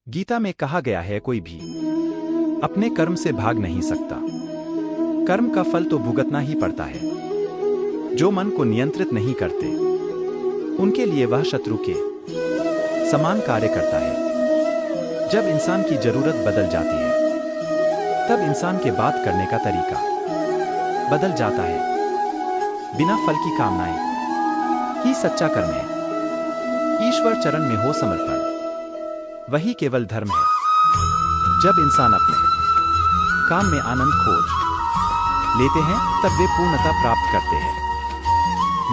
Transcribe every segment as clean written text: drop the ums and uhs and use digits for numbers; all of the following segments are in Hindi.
गीता में कहा गया है, कोई भी अपने कर्म से भाग नहीं सकता। कर्म का फल तो भुगतना ही पड़ता है। जो मन को नियंत्रित नहीं करते उनके लिए वह शत्रु के समान कार्य करता है। जब इंसान की जरूरत बदल जाती है तब इंसान के बात करने का तरीका बदल जाता है। बिना फल की कामनाएं ही सच्चा कर्म है। ईश्वर चरण में हो समर्पण, वही केवल धर्म है। जब इंसान अपने काम में आनंद खोज लेते हैं तब वे पूर्णता प्राप्त करते हैं।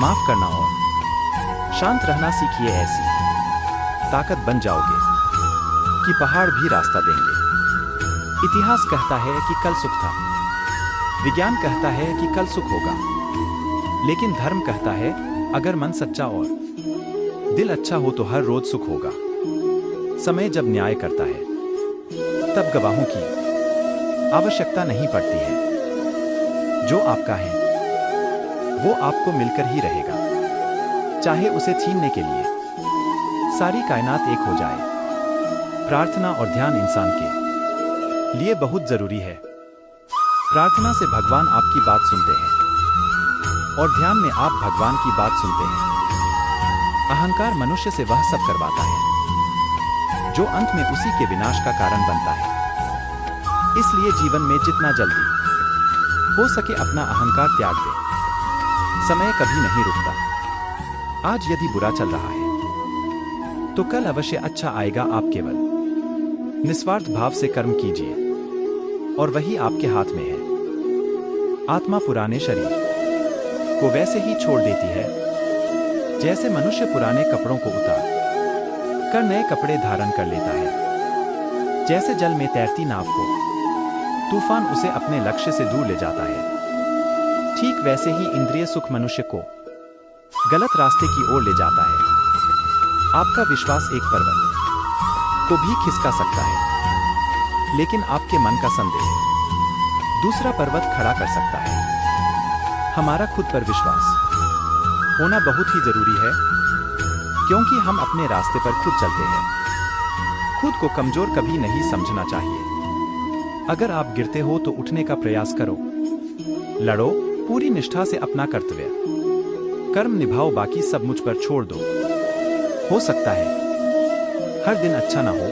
माफ करना और शांत रहना सीखिए, ऐसी ताकत बन जाओगे कि पहाड़ भी रास्ता देंगे। इतिहास कहता है कि कल सुख था, विज्ञान कहता है कि कल सुख होगा, लेकिन धर्म कहता है अगर मन सच्चा और दिल अच्छा हो तो हर रोज सुख होगा। समय जब न्याय करता है तब गवाहों की आवश्यकता नहीं पड़ती है। जो आपका है वो आपको मिलकर ही रहेगा, चाहे उसे छीनने के लिए सारी कायनात एक हो जाए। प्रार्थना और ध्यान इंसान के लिए बहुत जरूरी है। प्रार्थना से भगवान आपकी बात सुनते हैं और ध्यान में आप भगवान की बात सुनते हैं। अहंकार मनुष्य से वह सब करवाता है जो अंत में उसी के विनाश का कारण बनता है। इसलिए जीवन में जितना जल्दी हो सके अपना अहंकार त्याग दे। समय कभी नहीं रुकता। आज यदि बुरा चल रहा है तो कल अवश्य अच्छा आएगा। आप केवल निस्वार्थ भाव से कर्म कीजिए और वही आपके हाथ में है। आत्मा पुराने शरीर को वैसे ही छोड़ देती है जैसे मनुष्य पुराने कपड़ों को उतार कर नए कपड़े धारण कर लेता है। जैसे जल में तैरती नाव को तूफान उसे अपने लक्ष्य से दूर ले जाता है, ठीक वैसे ही इंद्रिय सुख मनुष्य को गलत रास्ते की ओर ले जाता है। आपका विश्वास एक पर्वत को भी खिसका सकता है, लेकिन आपके मन का संदेह दूसरा पर्वत खड़ा कर सकता है। हमारा खुद पर विश्वास होना बहुत ही जरूरी है, क्योंकि हम अपने रास्ते पर खुद चलते हैं। खुद को कमजोर कभी नहीं समझना चाहिए। अगर आप गिरते हो तो उठने का प्रयास करो। लड़ो पूरी निष्ठा से अपना कर्तव्य कर्म निभाओ, बाकी सब मुझ पर छोड़ दो। हो सकता है हर दिन अच्छा ना हो,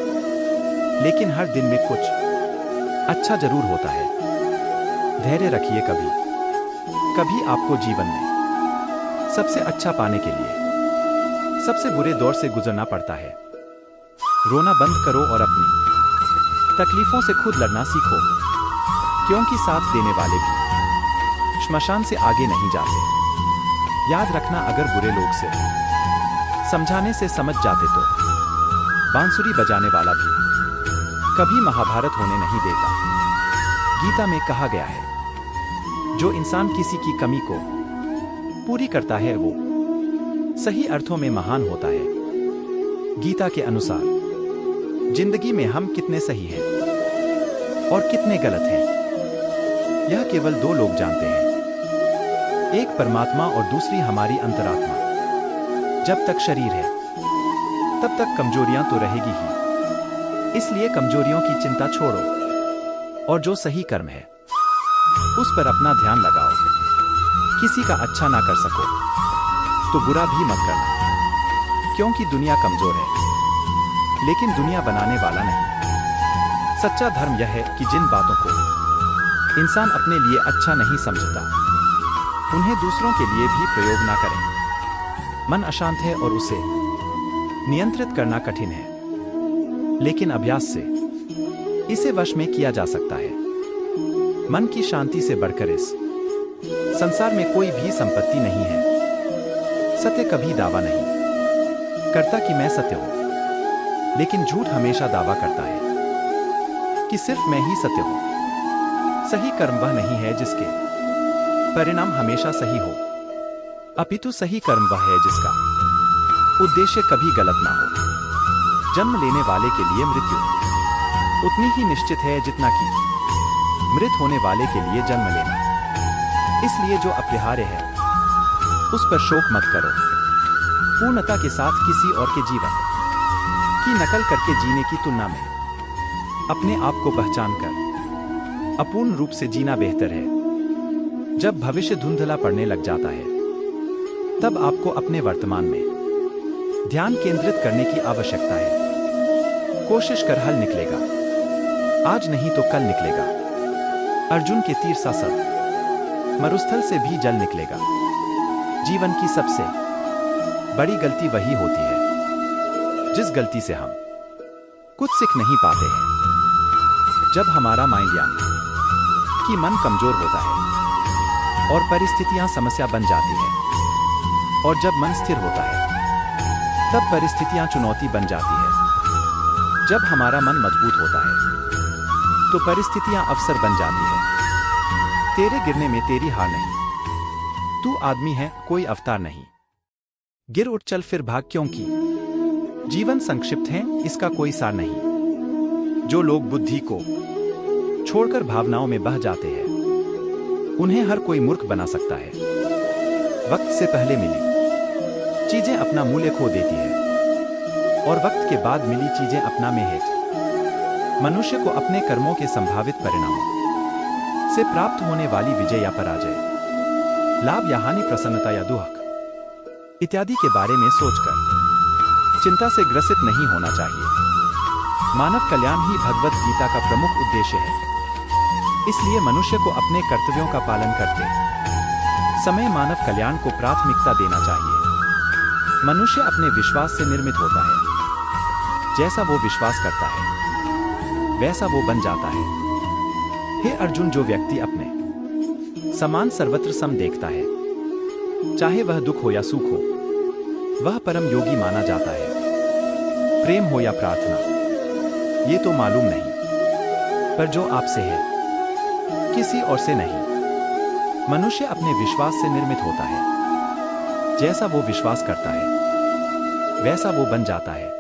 लेकिन हर दिन में कुछ अच्छा जरूर होता है। धैर्य रखिए, कभी कभी आपको जीवन में सबसे अच्छा पाने के लिए सबसे बुरे दौर से गुजरना पड़ता है। रोना बंद करो और अपनी तकलीफों से खुद लड़ना सीखो, क्योंकि साथ देने वाले भी श्मशान से आगे नहीं जाते। याद रखना, अगर बुरे लोग से समझाने से समझ जाते तो बांसुरी बजाने वाला भी कभी महाभारत होने नहीं देता। गीता में कहा गया है, जो इंसान किसी की कमी को पूरी करता है वो सही अर्थों में महान होता है। गीता के अनुसार जिंदगी में हम कितने सही हैं और कितने गलत हैं, यह केवल दो लोग जानते हैं, एक परमात्मा और दूसरी हमारी अंतरात्मा। जब तक शरीर है तब तक कमजोरियां तो रहेगी ही, इसलिए कमजोरियों की चिंता छोड़ो और जो सही कर्म है उस पर अपना ध्यान लगाओ। किसी का अच्छा ना कर सको तो बुरा भी मत करना, क्योंकि दुनिया कमजोर है, लेकिन दुनिया बनाने वाला नहीं। सच्चा धर्म यह है कि जिन बातों को इंसान अपने लिए अच्छा नहीं समझता उन्हें दूसरों के लिए भी प्रयोग ना करें। मन अशांत है और उसे नियंत्रित करना कठिन है, लेकिन अभ्यास से इसे वश में किया जा सकता है। मन की शांति से बढ़कर इस संसार में कोई भी संपत्ति नहीं है। सत्य कभी दावा नहीं करता कि मैं सत्य हूं, लेकिन झूठ हमेशा दावा करता है कि सिर्फ मैं ही सत्य हूं। सही कर्म वह नहीं है जिसके परिणाम हमेशा सही हो, अपितु सही कर्म वह है जिसका उद्देश्य कभी गलत ना हो। जन्म लेने वाले के लिए मृत्यु उतनी ही निश्चित है जितना कि मृत होने वाले के लिए जन्म लेना। इसलिए जो अपरिहार्य है उस पर शोक मत करो। पूर्णता के साथ किसी और के जीवन की नकल करके जीने की तुलना में अपने आप को पहचान कर अपूर्ण रूप से जीना बेहतर है। जब भविष्य धुंधला पड़ने लग जाता है, तब आपको अपने वर्तमान में ध्यान केंद्रित करने की आवश्यकता है। कोशिश कर हल निकलेगा, आज नहीं तो कल निकलेगा। अर्जुन के तीर सा सद मरुस्थल से भी जल निकलेगा। जीवन की सबसे बड़ी गलती वही होती है जिस गलती से हम कुछ सीख नहीं पाते हैं। जब हमारा माइंड यानी कि मन कमजोर होता है और परिस्थितियां समस्या बन जाती है, और जब मन स्थिर होता है तब परिस्थितियां चुनौती बन जाती है। जब हमारा मन मजबूत होता है तो परिस्थितियां अवसर बन जाती है। तेरे गिरने में तेरी हार नहीं, तू आदमी है कोई अवतार नहीं। गिर उठ चल फिर भाग, क्योंकि जीवन संक्षिप्त है इसका कोई सार नहीं। जो लोग बुद्धि को छोड़कर भावनाओं में बह जाते हैं, उन्हें हर कोई मूर्ख बना सकता है। वक्त से पहले मिली चीजें अपना मूल्य खो देती है, और वक्त के बाद मिली चीजें अपना में हेत मनुष्य को अपने कर्मों के संभावित परिणामों से प्राप्त होने वाली विजय या पराजय, लाभ या हानि, प्रसन्नता या दुख इत्यादि के बारे में सोचकर चिंता से ग्रसित नहीं होना चाहिए। मानव कल्याण ही भगवत गीता का प्रमुख उद्देश्य है। इसलिए मनुष्य को अपने कर्तव्यों का पालन करते समय मानव कल्याण को प्राथमिकता देना चाहिए। मनुष्य अपने विश्वास से निर्मित होता है। जैसा वो विश्वास करता है वैसा वो बन जाता है। हे अर्जुन, जो व्यक्ति अपने समान सर्वत्र सम देखता है, चाहे वह दुख हो या सुख हो, वह परम योगी माना जाता है। प्रेम हो या प्रार्थना, ये तो मालूम नहीं, पर जो आपसे है किसी और से नहीं। मनुष्य अपने विश्वास से निर्मित होता है। जैसा वो विश्वास करता है वैसा वो बन जाता है।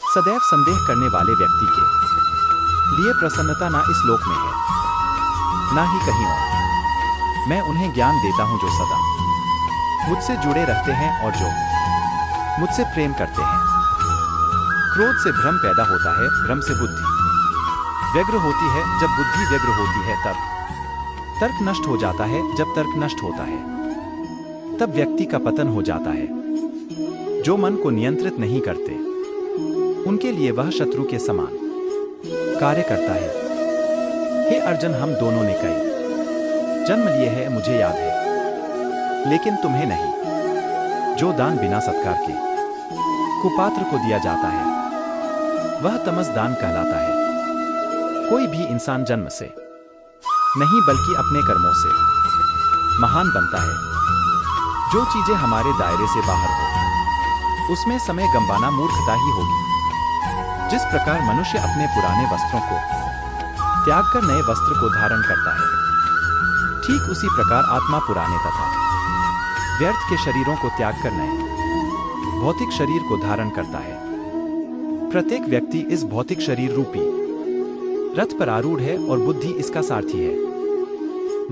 सदैव संदेह करने वाले व्यक्ति के लिए प्रसन्नता ना इस लोक में है ना ही कहीं और। मैं उन्हें ज्ञान देता हूं जो सदा मुझसे जुड़े रहते हैं और जो मुझसे प्रेम करते हैं। क्रोध से भ्रम पैदा होता है, भ्रम से बुद्धि व्यग्र होती है, जब बुद्धि व्यग्र होती है तब तर्क नष्ट हो जाता है, जब तर्क नष्ट होता है तब व्यक्ति का पतन हो जाता है। जो मन को नियंत्रित नहीं करते, उनके लिए वह शत्रु के समान कार्य करता है। हे अर्जुन, हम दोनों ने कई जन्म लिए हैं, मुझे याद है, लेकिन तुम्हें नहीं। जो दान बिना सत्कार के कुपात्र को दिया जाता है, वह तमस दान कहलाता है। कोई भी इंसान जन्म से नहीं बल्कि अपने कर्मों से महान बनता है। जो चीजें हमारे दायरे से बाहर हो, उसमें समय गंवाना मूर्खता ही होगी। जिस प्रकार मनुष्य अपने पुराने वस्त्रों को त्याग कर नए वस्त्र को धारण करता है, ठीक उसी प्रकार आत्मा पुराने तथा व्यर्थ के शरीरों को त्याग कर नए भौतिक शरीर को धारण करता है। प्रत्येक व्यक्ति इस भौतिक शरीर रूपी रथ पर आरूढ़ है और बुद्धि इसका सारथी है।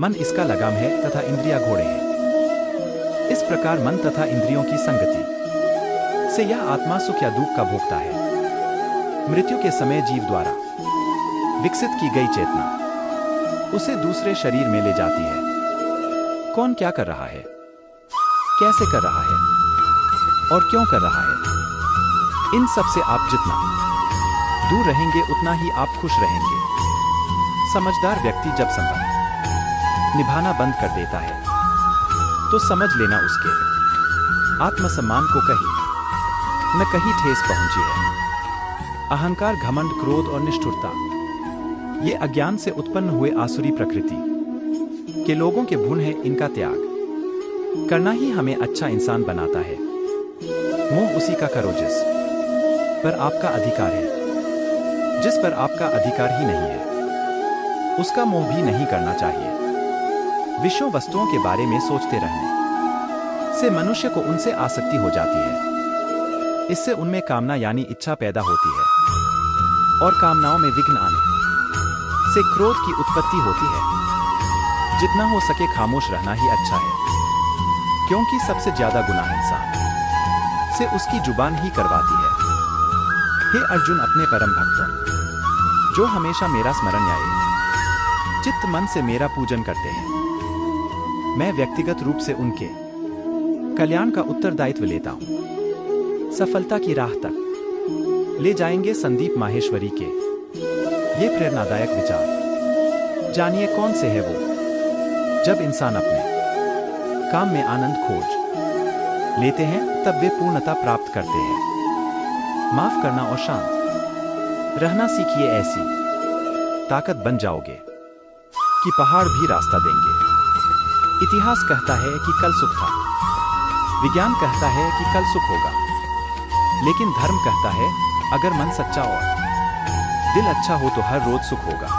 मन इसका लगाम है तथा इंद्रियां घोड़े हैं। इस प्रकार मन तथा इंद्रियों की संगति से यह आत्मा सुख या दुख का भोगता है। मृत्यु के समय जीव द्वारा विकसित की गई चेतना उसे दूसरे शरीर में ले जाती है। कौन क्या कर रहा है, कैसे कर रहा है और क्यों कर रहा है, इन सब से आप जितना दूर रहेंगे उतना ही आप खुश रहेंगे। समझदार व्यक्ति जब संबंध निभाना बंद कर देता है तो समझ लेना उसके आत्मसम्मान को कहीं न कहीं ठेस पहुंची है। अहंकार, घमंड, क्रोध और निष्ठुरता, ये अज्ञान से उत्पन्न हुए आसुरी प्रकृति के लोगों के गुण हैं। इनका त्याग करना ही हमें अच्छा इंसान बनाता है। मोह उसी का करो जिस पर आपका अधिकार है। जिस पर आपका अधिकार ही नहीं है, उसका मोह भी नहीं करना चाहिए। विषयों वस्तुओं के बारे में सोचते रहने से मनुष्य को उनसे आसक्ति हो जाती है। इससे उनमें कामना यानी इच्छा पैदा होती है, और कामनाओं में विघ्न आने से क्रोध की उत्पत्ति होती है। जितना हो सके खामोश रहना ही अच्छा है, क्योंकि सबसे ज्यादा गुनाह इंसान से उसकी जुबान ही करवाती है। हे अर्जुन, अपने परम भक्तों जो हमेशा मेरा स्मरण याए चित्त मन से मेरा पूजन करते हैं, मैं व्यक्तिगत रूप से उनके कल्याण का उत्तरदायित्व लेता हूं। सफलता की राह तक ले जाएंगे संदीप माहेश्वरी के ये प्रेरणादायक विचार। जानिए कौन से है वो। जब इंसान अपने काम में आनंद खोज लेते हैं तब वे पूर्णता प्राप्त करते हैं। माफ करना और शांत रहना सीखिए, ऐसी ताकत बन जाओगे कि पहाड़ भी रास्ता देंगे। इतिहास कहता है कि कल सुख था, विज्ञान कहता है कि कल सुख होगा, लेकिन धर्म कहता है अगर मन सच्चा और दिल अच्छा हो तो हर रोज सुख होगा।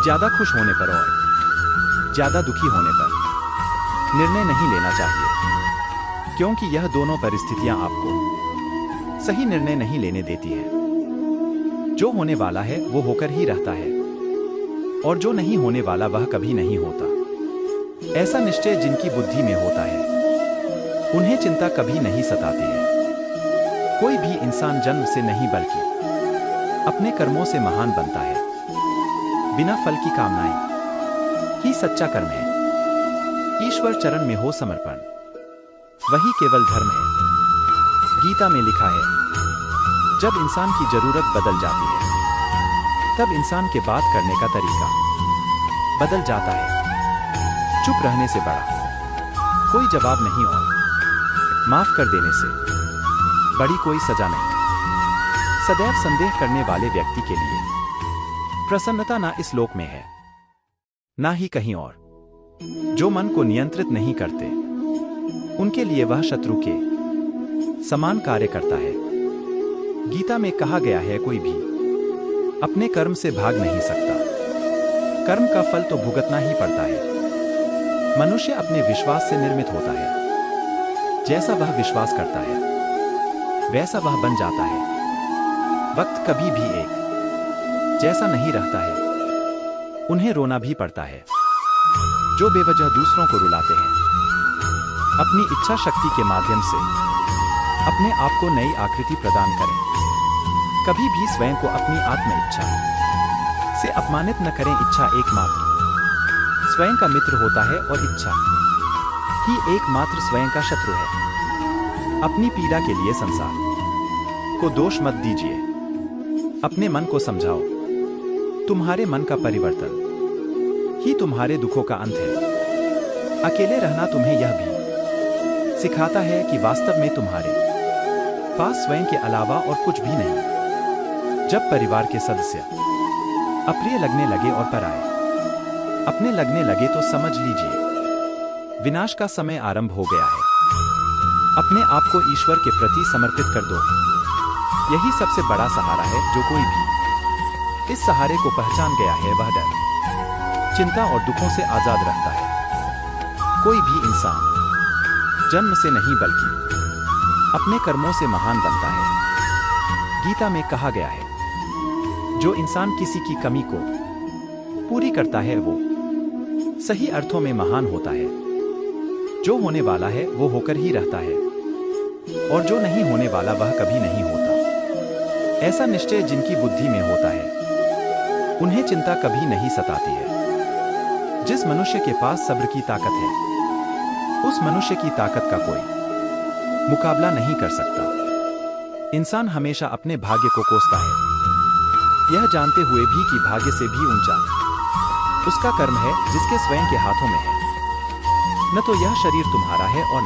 ज्यादा खुश होने पर और ज्यादा दुखी होने पर निर्णय नहीं लेना चाहिए, क्योंकि यह दोनों परिस्थितियां आपको सही निर्णय नहीं लेने देती है। जो होने वाला है वो होकर ही रहता है, और जो नहीं होने वाला वह कभी नहीं होता। ऐसा निश्चय जिनकी बुद्धि में होता है उन्हें चिंता कभी नहीं सताती है। कोई भी इंसान जन्म से नहीं बल्कि अपने कर्मों से महान बनता है। बिना फल की कामनाएं ही सच्चा कर्म है। ईश्वर चरण में हो समर्पण, वही केवल धर्म है। गीता में लिखा है, जब इंसान की जरूरत बदल जाती है तब इंसान के बात करने का तरीका बदल जाता है। चुप रहने से बड़ा कोई जवाब नहीं और माफ कर देने से बड़ी कोई सजा नहीं। सदैव संदेह करने वाले व्यक्ति के लिए प्रसन्नता ना इस लोक में है ना ही कहीं और। जो मन को नियंत्रित नहीं करते उनके लिए वह शत्रु के समान कार्य करता है। गीता में कहा गया है, कोई भी अपने कर्म से भाग नहीं सकता। कर्म का फल तो भुगतना ही पड़ता है। मनुष्य अपने विश्वास से निर्मित होता है। जैसा वह विश्वास करता है वैसा वह बन जाता है। वक्त कभी भी एक जैसा नहीं रहता है। उन्हें रोना भी पड़ता है जो बेवजह दूसरों को रुलाते हैं। अपनी इच्छा शक्ति के माध्यम से अपने आप को नई आकृति प्रदान करें। कभी भी स्वयं को अपनी आत्म इच्छा से अपमानित न करें। इच्छा एकमात्र स्वयं का मित्र होता है और इच्छा ही एकमात्र स्वयं का शत्रु है। अपनी पीड़ा के लिए संसार को दोष मत दीजिए। अपने मन को समझाओ, तुम्हारे मन का परिवर्तन ही तुम्हारे दुखों का अंत है। अकेले रहना तुम्हें यह भी सिखाता है कि वास्तव में तुम्हारे पास स्वयं के अलावा और कुछ भी नहीं। जब परिवार के सदस्य अप्रिय लगने लगे और पराये अपने लगने लगे तो समझ लीजिए विनाश का समय आरंभ हो गया है। अपने आप को ईश्वर के प्रति समर्पित कर दो। यही सबसे बड़ा सहारा है। जो कोई भी इस सहारे को पहचान गया है वह डर, चिंता और दुखों से आजाद रहता है। कोई भी इंसान जन्म से नहीं बल्कि अपने कर्मों से महान बनता है। गीता में कहा गया है, जो इंसान किसी की कमी को पूरी करता है वो सही अर्थों में महान होता है। जो होने वाला है वो होकर ही रहता है, और जो नहीं होने वाला वह कभी नहीं होता। ऐसा निश्चय जिनकी बुद्धि में होता है उन्हें चिंता कभी नहीं सताती है। जिस मनुष्य के पास सब्र की ताकत है उस मनुष्य की ताकत का कोई मुकाबला नहीं कर सकता। इंसान हमेशा अपने भाग्य को कोसता है, यह जानते हुए भी कि भाग्य से भी ऊंचा उसका कर्म है जिसके स्वयं के हाथों में है। न तो यह शरीर तुम्हारा है और न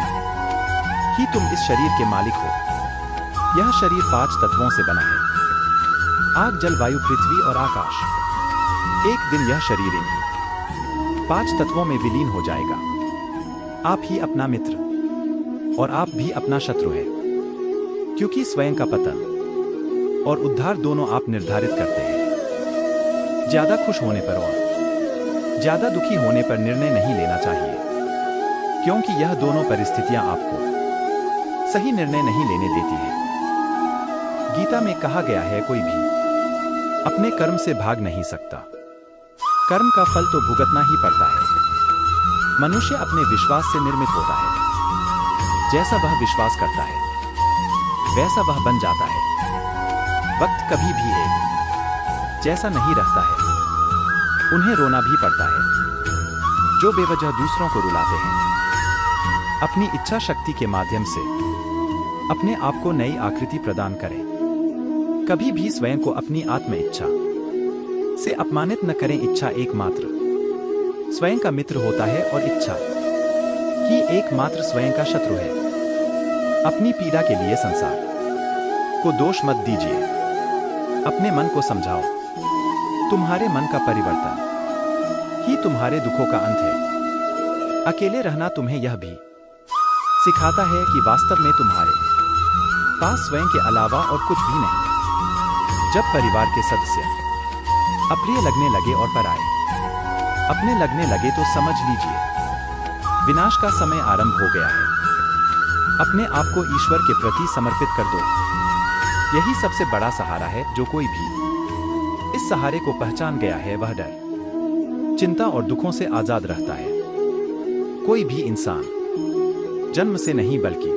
ही तुम इस शरीर के मालिक हो। यह शरीर 5 तत्वों से बना है, आग, जल, वायु, पृथ्वी और आकाश। एक दिन यह शरीर इन्हीं 5 तत्वों में विलीन हो जाएगा। आप ही अपना मित्र और आप भी अपना शत्रु है, क्योंकि स्वयं का पतन और उद्धार दोनों आप निर्धारित करते हैं। ज्यादा खुश होने पर और ज्यादा दुखी होने पर निर्णय नहीं लेना चाहिए, क्योंकि यह दोनों परिस्थितियां आपको सही निर्णय नहीं लेने देती हैं। गीता में कहा गया है, कोई भी अपने कर्म से भाग नहीं सकता। कर्म का फल तो भुगतना ही पड़ता है। मनुष्य अपने विश्वास से निर्मित होता है। जैसा वह विश्वास करता है वैसा वह बन जाता है। वक्त कभी भी एक जैसा नहीं रहता है। उन्हें रोना भी पड़ता है, जो बेवजह दूसरों को रुलाते हैं। अपनी इच्छा शक्ति के माध्यम से अपने आप को नई आकृति प्रदान करें। कभी भी स्वयं को अपनी आत्म इच्छा से अपमानित न करें। इच्छा एकमात्र स्वयं का मित्र होता है और इच्छा ही एकमात्र स्वयं का शत्रु है। अपनी पीड़ा के लिए संसार को दोष मत दीजिए। अपने मन को समझाओ। तुम्हारे मन का परिवर्तन ही तुम्हारे दुखों का अंत है। अकेले रहना तुम्हें यह भी सिखाता है कि वास्तव में तुम्हारे पास स्वयं के अलावा और कुछ भी नहीं। जब परिवार के सदस्य अप्रिय लगने लगे और पराये अपने लगने लगे तो समझ लीजिए विनाश का समय आरंभ हो गया है। अपने आप को ईश्वर के प्रति समर्पित कर दो। यही सबसे बड़ा सहारा है। जो कोई भी इस सहारे को पहचान गया है वह डर, चिंता और दुखों से आजाद रहता है। कोई भी इंसान जन्म से नहीं बल्कि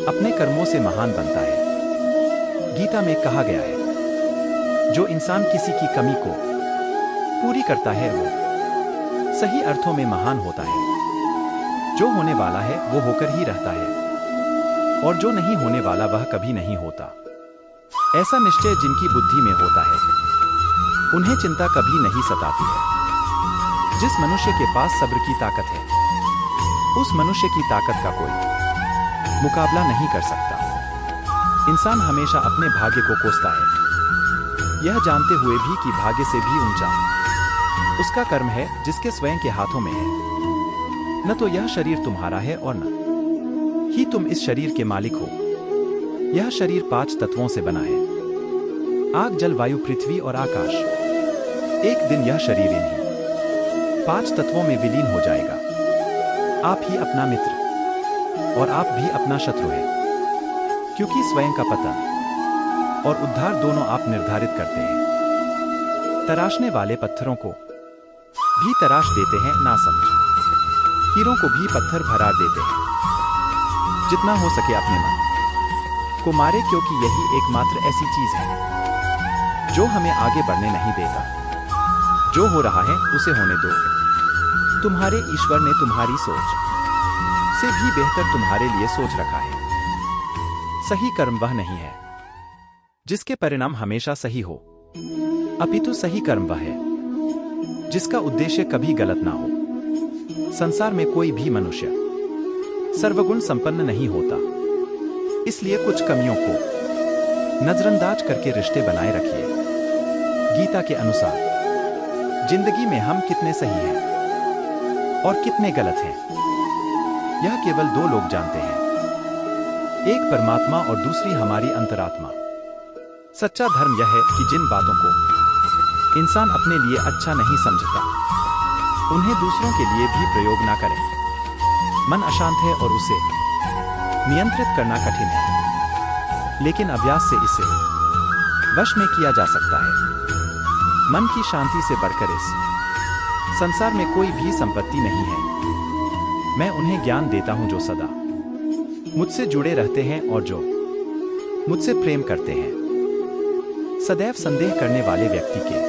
अपने कर्मों से महान बनता है। गीता में कहा गया है, जो इंसान किसी की कमी को पूरी करता है वो सही अर्थों में महान होता है। जो होने वाला है वो होकर ही रहता है और जो नहीं होने वाला वह कभी नहीं होता। ऐसा निश्चय जिनकी बुद्धि में होता है उन्हें चिंता कभी नहीं सताती है। जिस मनुष्य के पास सब्र की ताकत है उस मनुष्य की ताकत का कोई मुकाबला नहीं कर सकता। इंसान हमेशा अपने भाग्य को कोसता है, यह जानते हुए भी कि भाग्य से भी ऊंचा उसका कर्म है जिसके स्वयं के हाथों में है। न तो यह शरीर तुम्हारा है और न ही तुम इस शरीर के मालिक हो। यह शरीर 5 तत्वों से बना है, आग, जल, वायु, पृथ्वी और आकाश। एक दिन यह शरीर इन्हीं 5 तत्वों में विलीन हो जाएगा। आप ही अपना मित्र और आप भी अपना शत्रु है, क्योंकि स्वयं का पतन और उद्धार दोनों आप निर्धारित करते हैं। तराशने वाले पत्थरों को भी तराश देते हैं, ना समझ हीरों को भी पत्थर भरा देते हैं। जितना हो सके अपने मन को मारे, क्योंकि यही एकमात्र ऐसी चीज है जो हमें आगे बढ़ने नहीं देता। जो हो रहा है उसे होने दो। तुम्हारे ईश्वर ने तुम्हारी सोच से भी बेहतर तुम्हारे लिए सोच रखा है। सही कर्म वह नहीं है जिसके परिणाम हमेशा सही हो, अपितु सही कर्म वह है जिसका उद्देश्य कभी गलत ना हो। संसार में कोई भी मनुष्य सर्वगुण संपन्न नहीं होता, इसलिए कुछ कमियों को नजरअंदाज करके रिश्ते बनाए रखिए। गीता के अनुसार जिंदगी में हम कितने सही हैं और कितने गलत हैं, यह केवल 2 लोग जानते हैं, एक परमात्मा और दूसरी हमारी अंतरात्मा। सच्चा धर्म यह है कि जिन बातों को इंसान अपने लिए अच्छा नहीं समझता उन्हें दूसरों के लिए भी प्रयोग ना करें। मन अशांत है और उसे नियंत्रित करना कठिन है, लेकिन अभ्यास से इसे वश में किया जा सकता है। मन की शांति से बढ़कर इस संसार में कोई भी संपत्ति नहीं है। मैं उन्हें ज्ञान देता हूं जो सदा मुझसे जुड़े रहते हैं और जो मुझसे प्रेम करते हैं। सदैव संदेह करने वाले व्यक्ति के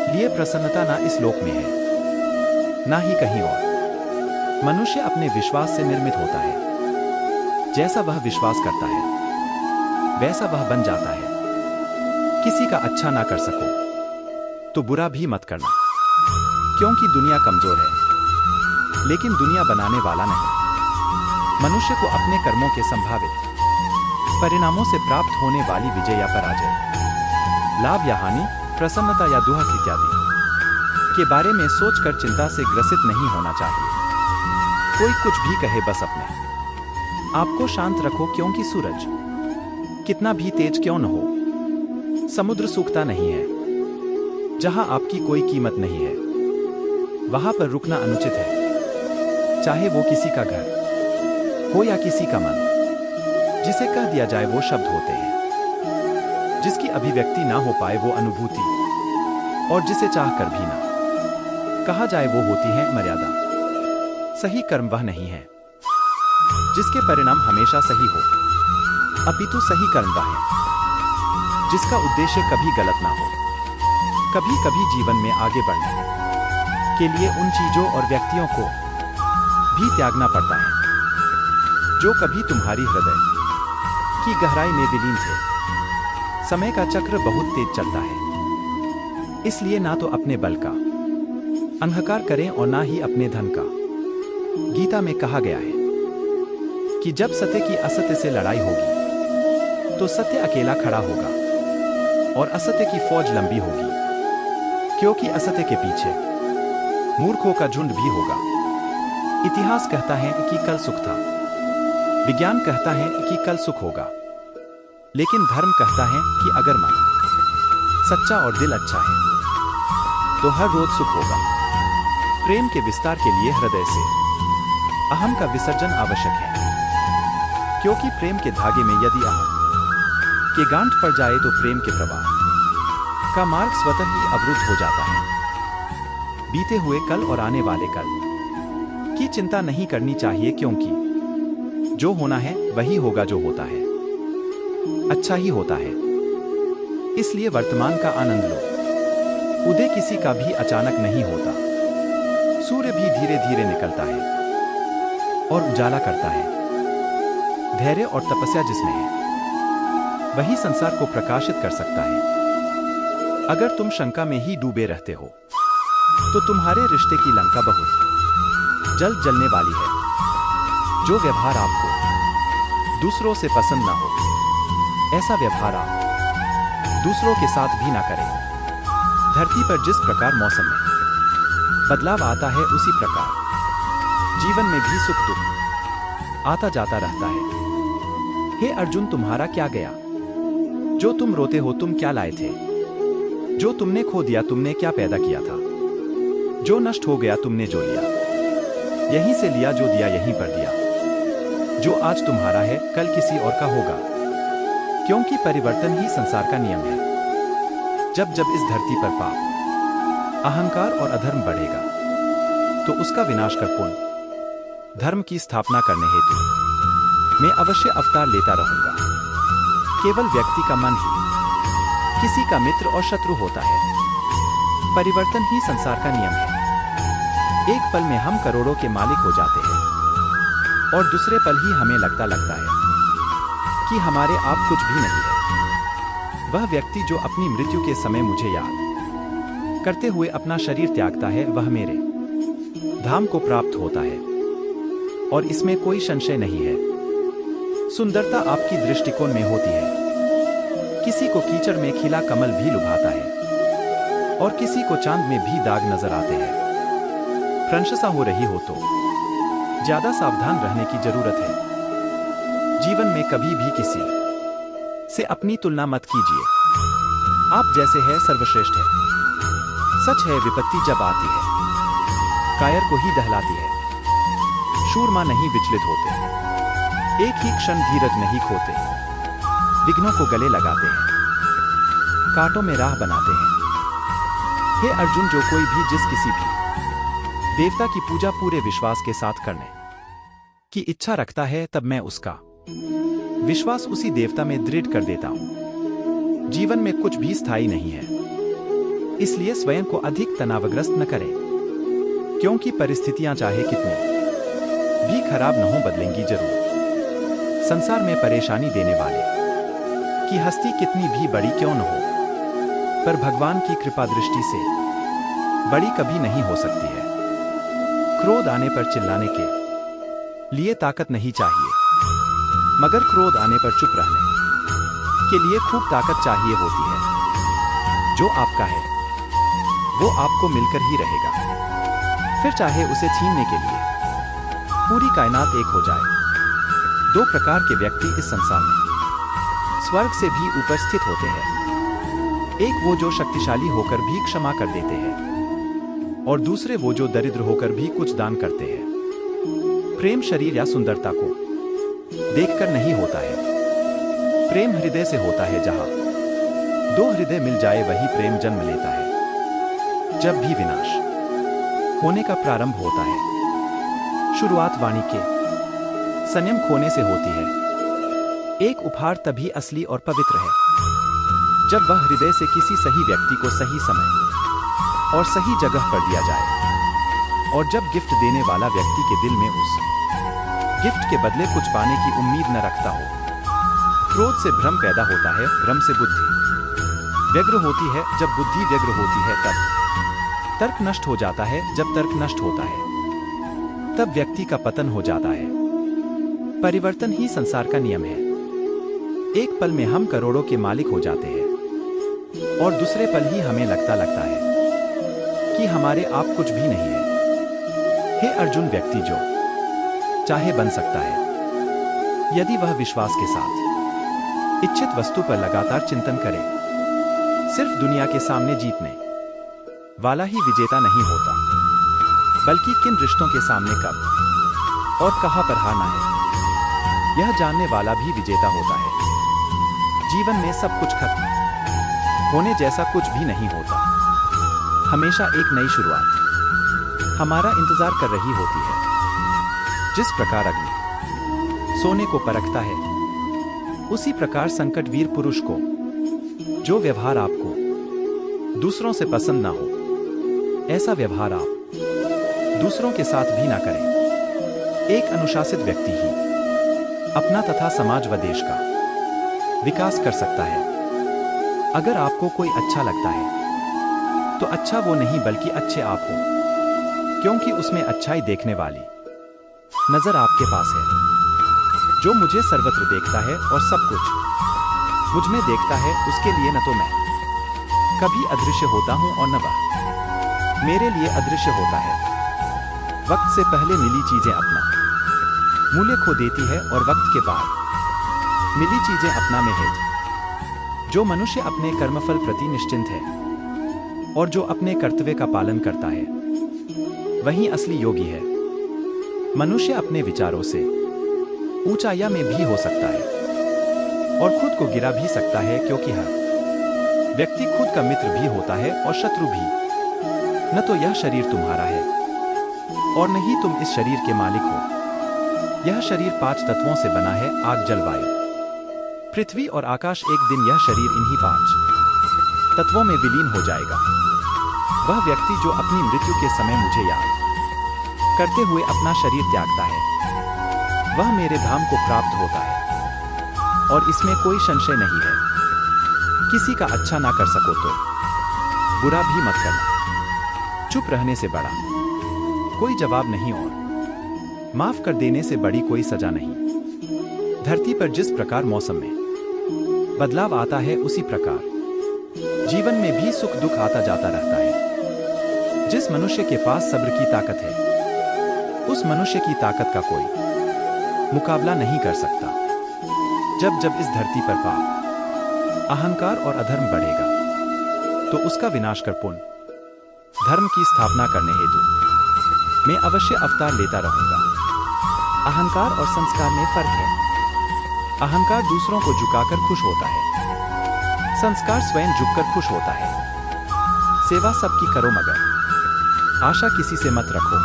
लिए प्रसन्नता ना इस लोक में है ना ही कहीं और। मनुष्य अपने विश्वास से निर्मित होता है। जैसा वह विश्वास करता है वैसा वह बन जाता है। किसी का अच्छा ना कर सको तो बुरा भी मत करना, क्योंकि दुनिया कमजोर है लेकिन दुनिया बनाने वाला नहीं। मनुष्य को अपने कर्मों के संभावित परिणामों से प्राप्त होने वाली विजय या पराजय, लाभ या हानि, प्रसन्नता या दुख इत्यादि के बारे में सोचकर चिंता से ग्रसित नहीं होना चाहिए। कोई कुछ भी कहे, बस अपने आप को शांत रखो, क्योंकि सूरज कितना भी तेज क्यों न हो, समुद्र सूखता नहीं है। जहां आपकी कोई कीमत नहीं है वहां पर रुकना अनुचित है, चाहे वो किसी का घर हो या किसी का मन। जिसे कह दिया जाए वो शब्द होते हैं, जिसकी अभिव्यक्ति ना हो पाए वो अनुभूति, और जिसे चाह कर भी ना कहा जाए वो होती है मर्यादा। सही कर्म वह नहीं है जिसके परिणाम हमेशा सही हो, अपितु सही कर्म वह है जिसका उद्देश्य कभी गलत ना हो। कभी कभी जीवन में आगे बढ़ने के लिए उन चीजों और व्यक्तियों को भी त्यागना पड़ता है जो कभी तुम्हारी हृदय की गहराई में विलीन थे। समय का चक्र बहुत तेज चलता है, इसलिए ना तो अपने बल का अहंकार करें और ना ही अपने धन का। गीता में कहा गया है कि जब सत्य की असत्य से लड़ाई होगी तो सत्य अकेला खड़ा होगा और असत्य की फौज लंबी होगी, क्योंकि असत्य के पीछे मूर्खों का झुंड भी होगा। इतिहास कहता है कि कल सुख था, विज्ञान कहता है कि कल सुख होगा, लेकिन धर्म कहता है कि अगर मन सच्चा और दिल अच्छा है तो हर रोज सुख होगा। प्रेम के विस्तार के लिए हृदय से अहम का विसर्जन आवश्यक है, क्योंकि प्रेम के धागे में यदि अहम के गांठ पड़ जाए तो प्रेम के प्रवाह का मार्ग स्वतः ही अवरुद्ध हो जाता है। बीते हुए कल और आने वाले कल की चिंता नहीं करनी चाहिए, क्योंकि जो होना है वही होगा, जो होता है अच्छा ही होता है। इसलिए वर्तमान का आनंद लो। उदय किसी का भी अचानक नहीं होता, सूर्य भी धीरे धीरे निकलता है और उजाला करता है। धैर्य और तपस्या जिसमें है वही संसार को प्रकाशित कर सकता है। अगर तुम शंका में ही डूबे रहते हो तो तुम्हारे रिश्ते की लंका बहुत जल्द जलने वाली है। जो व्यवहार आपको दूसरों से पसंद ना हो, ऐसा व्यवहार आप दूसरों के साथ भी ना करें। धरती पर जिस प्रकार मौसम में बदलाव आता है, उसी प्रकार जीवन में भी सुख दुख आता जाता रहता है। हे अर्जुन, तुम्हारा क्या गया जो तुम रोते हो? तुम क्या लाए थे जो तुमने खो दिया? तुमने क्या पैदा किया था जो नष्ट हो गया? तुमने जो लिया यहीं से लिया, जो दिया यहीं पर दिया। जो आज तुम्हारा है कल किसी और का होगा, क्योंकि परिवर्तन ही संसार का नियम है। जब जब इस धरती पर पाप, अहंकार और अधर्म बढ़ेगा तो उसका विनाश कर पुण्य धर्म की स्थापना करने हेतु मैं अवश्य अवतार लेता रहूंगा। केवल व्यक्ति का मन ही किसी का मित्र और शत्रु होता है। परिवर्तन ही संसार का नियम है। एक पल में हम करोड़ों के मालिक हो जाते हैं और दूसरे पल ही हमें लगता है कि हमारे आप कुछ भी नहीं है। वह व्यक्ति जो अपनी मृत्यु के समय मुझे याद करते हुए अपना शरीर त्यागता है, वह मेरे धाम को प्राप्त होता है और इसमें कोई संशय नहीं है। सुंदरता आपकी दृष्टिकोण में होती है। किसी को कीचड़ में खिला कमल भी लुभाता है और किसी को चांद में भी दाग नजर आते हैं। प्रशंसा हो रही हो तो ज्यादा सावधान रहने की जरूरत है। जीवन में कभी भी किसी से अपनी तुलना मत कीजिए। आप जैसे हैं सर्वश्रेष्ठ है। सच है, विपत्ति जब आती है कायर को ही दहलाती है। शूरमा नहीं विचलित होते, एक ही क्षण धीरज नहीं खोते। विघ्नों को गले लगाते हैं, कांटों में राह बनाते हैं। हे अर्जुन, जो कोई भी जिस किसी भी देवता की पूजा पूरे विश्वास के साथ करने की इच्छा रखता है, तब मैं उसका विश्वास उसी देवता में दृढ़ कर देता हूं। जीवन में कुछ भी स्थायी नहीं है, इसलिए स्वयं को अधिक तनावग्रस्त न करें, क्योंकि परिस्थितियां चाहे कितनी भी खराब न हो, बदलेंगी जरूर। संसार में परेशानी देने वाले की हस्ती कितनी भी बड़ी क्यों न हो, पर भगवान की कृपा दृष्टि से बड़ी कभी नहीं हो सकती है। क्रोध आने पर चिल्लाने के लिए ताकत नहीं चाहिए, मगर क्रोध आने पर चुप रहने के लिए खूब ताकत चाहिए होती है। जो आपका है वो आपको मिलकर ही रहेगा, फिर चाहे उसे छीनने के लिए पूरी कायनात एक हो जाए। दो प्रकार के व्यक्ति इस संसार में स्वर्ग से भी ऊपर स्थित होते हैं। एक वो जो शक्तिशाली होकर भी क्षमा कर देते हैं, और दूसरे वो जो दरिद्र होकर भी कुछ दान करते हैं। प्रेम शरीर या सुंदरता को देखकर नहीं होता है, प्रेम हृदय से होता है। जहां दो हृदय मिल जाए वही प्रेम जन्म लेता है। जब भी विनाश होने का प्रारंभ होता है, शुरुआत वाणी के संयम खोने से होती है। एक उपहार तभी असली और पवित्र है जब वह हृदय से किसी सही व्यक्ति को सही समय और सही जगह पर दिया जाए और जब गिफ्ट देने वाला व्यक्ति के दिल में उस गिफ्ट के बदले कुछ पाने की उम्मीद न रखता हो। क्रोध से भ्रम पैदा होता है, भ्रम से बुद्धि व्यग्र होती है, जब बुद्धि व्यग्र होती है तब तर्क नष्ट हो जाता है, जब तर्क नष्ट होता है तब व्यक्ति का पतन हो जाता है। परिवर्तन ही संसार का नियम है। एक पल में हम करोड़ों के मालिक हो जाते हैं और दूसरे पल ही हमें लगता है कि हमारे आप कुछ भी नहीं है। हे अर्जुन, व्यक्ति जो चाहे बन सकता है यदि वह विश्वास के साथ इच्छित वस्तु पर लगातार चिंतन करे। सिर्फ दुनिया के सामने जीतने वाला ही विजेता नहीं होता, बल्कि किन रिश्तों के सामने कब और कहां पर हारना है यह जानने वाला भी विजेता होता है। जीवन में सब कुछ खत्म होने जैसा कुछ भी नहीं होता। हमेशा एक नई शुरुआत हमारा इंतजार कर रही होती है। जिस प्रकार अग्नि सोने को परखता है, उसी प्रकार संकट वीर पुरुष को जो व्यवहार आपको दूसरों से पसंद ना हो, ऐसा व्यवहार आप दूसरों के साथ भी ना करें। एक अनुशासित व्यक्ति ही अपना तथा समाज व देश का विकास कर सकता है। अगर आपको कोई अच्छा लगता है तो अच्छा वो नहीं बल्कि अच्छे आप हो, क्योंकि उसमें अच्छाई देखने वाली नजर आपके पास है। जो मुझे सर्वत्र देखता है और सब कुछ मुझ में देखता है, उसके लिए न तो मैं कभी अदृश्य होता हूं और न वह मेरे लिए अदृश्य होता है। वक्त से पहले मिली चीजें अपना मूल्य खो देती है और वक्त के बाद मिली चीजें अपना में है। जो मनुष्य अपने कर्मफल प्रति निश्चिंत है और जो अपने कर्तव्य का पालन करता है, वही असली योगी है। मनुष्य अपने विचारों से ऊंचाइयों में भी हो सकता है और खुद को गिरा भी सकता है, क्योंकि हर व्यक्ति खुद का मित्र भी होता है और शत्रु भी। न तो यह शरीर तुम्हारा है और न ही तुम इस शरीर के मालिक हो। यह शरीर 5 तत्वों से बना है, आग, जल, वायु, पृथ्वी और आकाश। एक दिन यह शरीर इन्हीं 5 तत्वों में विलीन हो जाएगा। वह व्यक्ति जो अपनी मृत्यु के समय मुझे याद करते हुए अपना शरीर त्यागता है, वह मेरे धाम को प्राप्त होता है और इसमें कोई संशय नहीं है। किसी का अच्छा ना कर सको तो बुरा भी मत करना। चुप रहने से बड़ा कोई जवाब नहीं और माफ कर देने से बड़ी कोई सजा नहीं। धरती पर जिस प्रकार मौसम में बदलाव आता है, उसी प्रकार जीवन में भी सुख दुख आता जाता रहता है। जिस मनुष्य के पास सब्र की ताकत है, उस मनुष्य की ताकत का कोई मुकाबला नहीं कर सकता। जब जब इस धरती पर पाप, अहंकार और अधर्म बढ़ेगा, तो उसका विनाश कर पुण्य धर्म की स्थापना करने हेतु मैं अवश्य अवतार लेता रहूंगा। अहंकार और संस्कार में फर्क है। अहंकार दूसरों को झुकाकर खुश होता है, संस्कार स्वयं झुककर खुश होता है। सेवा सबकी करो मगर आशा किसी से मत रखो,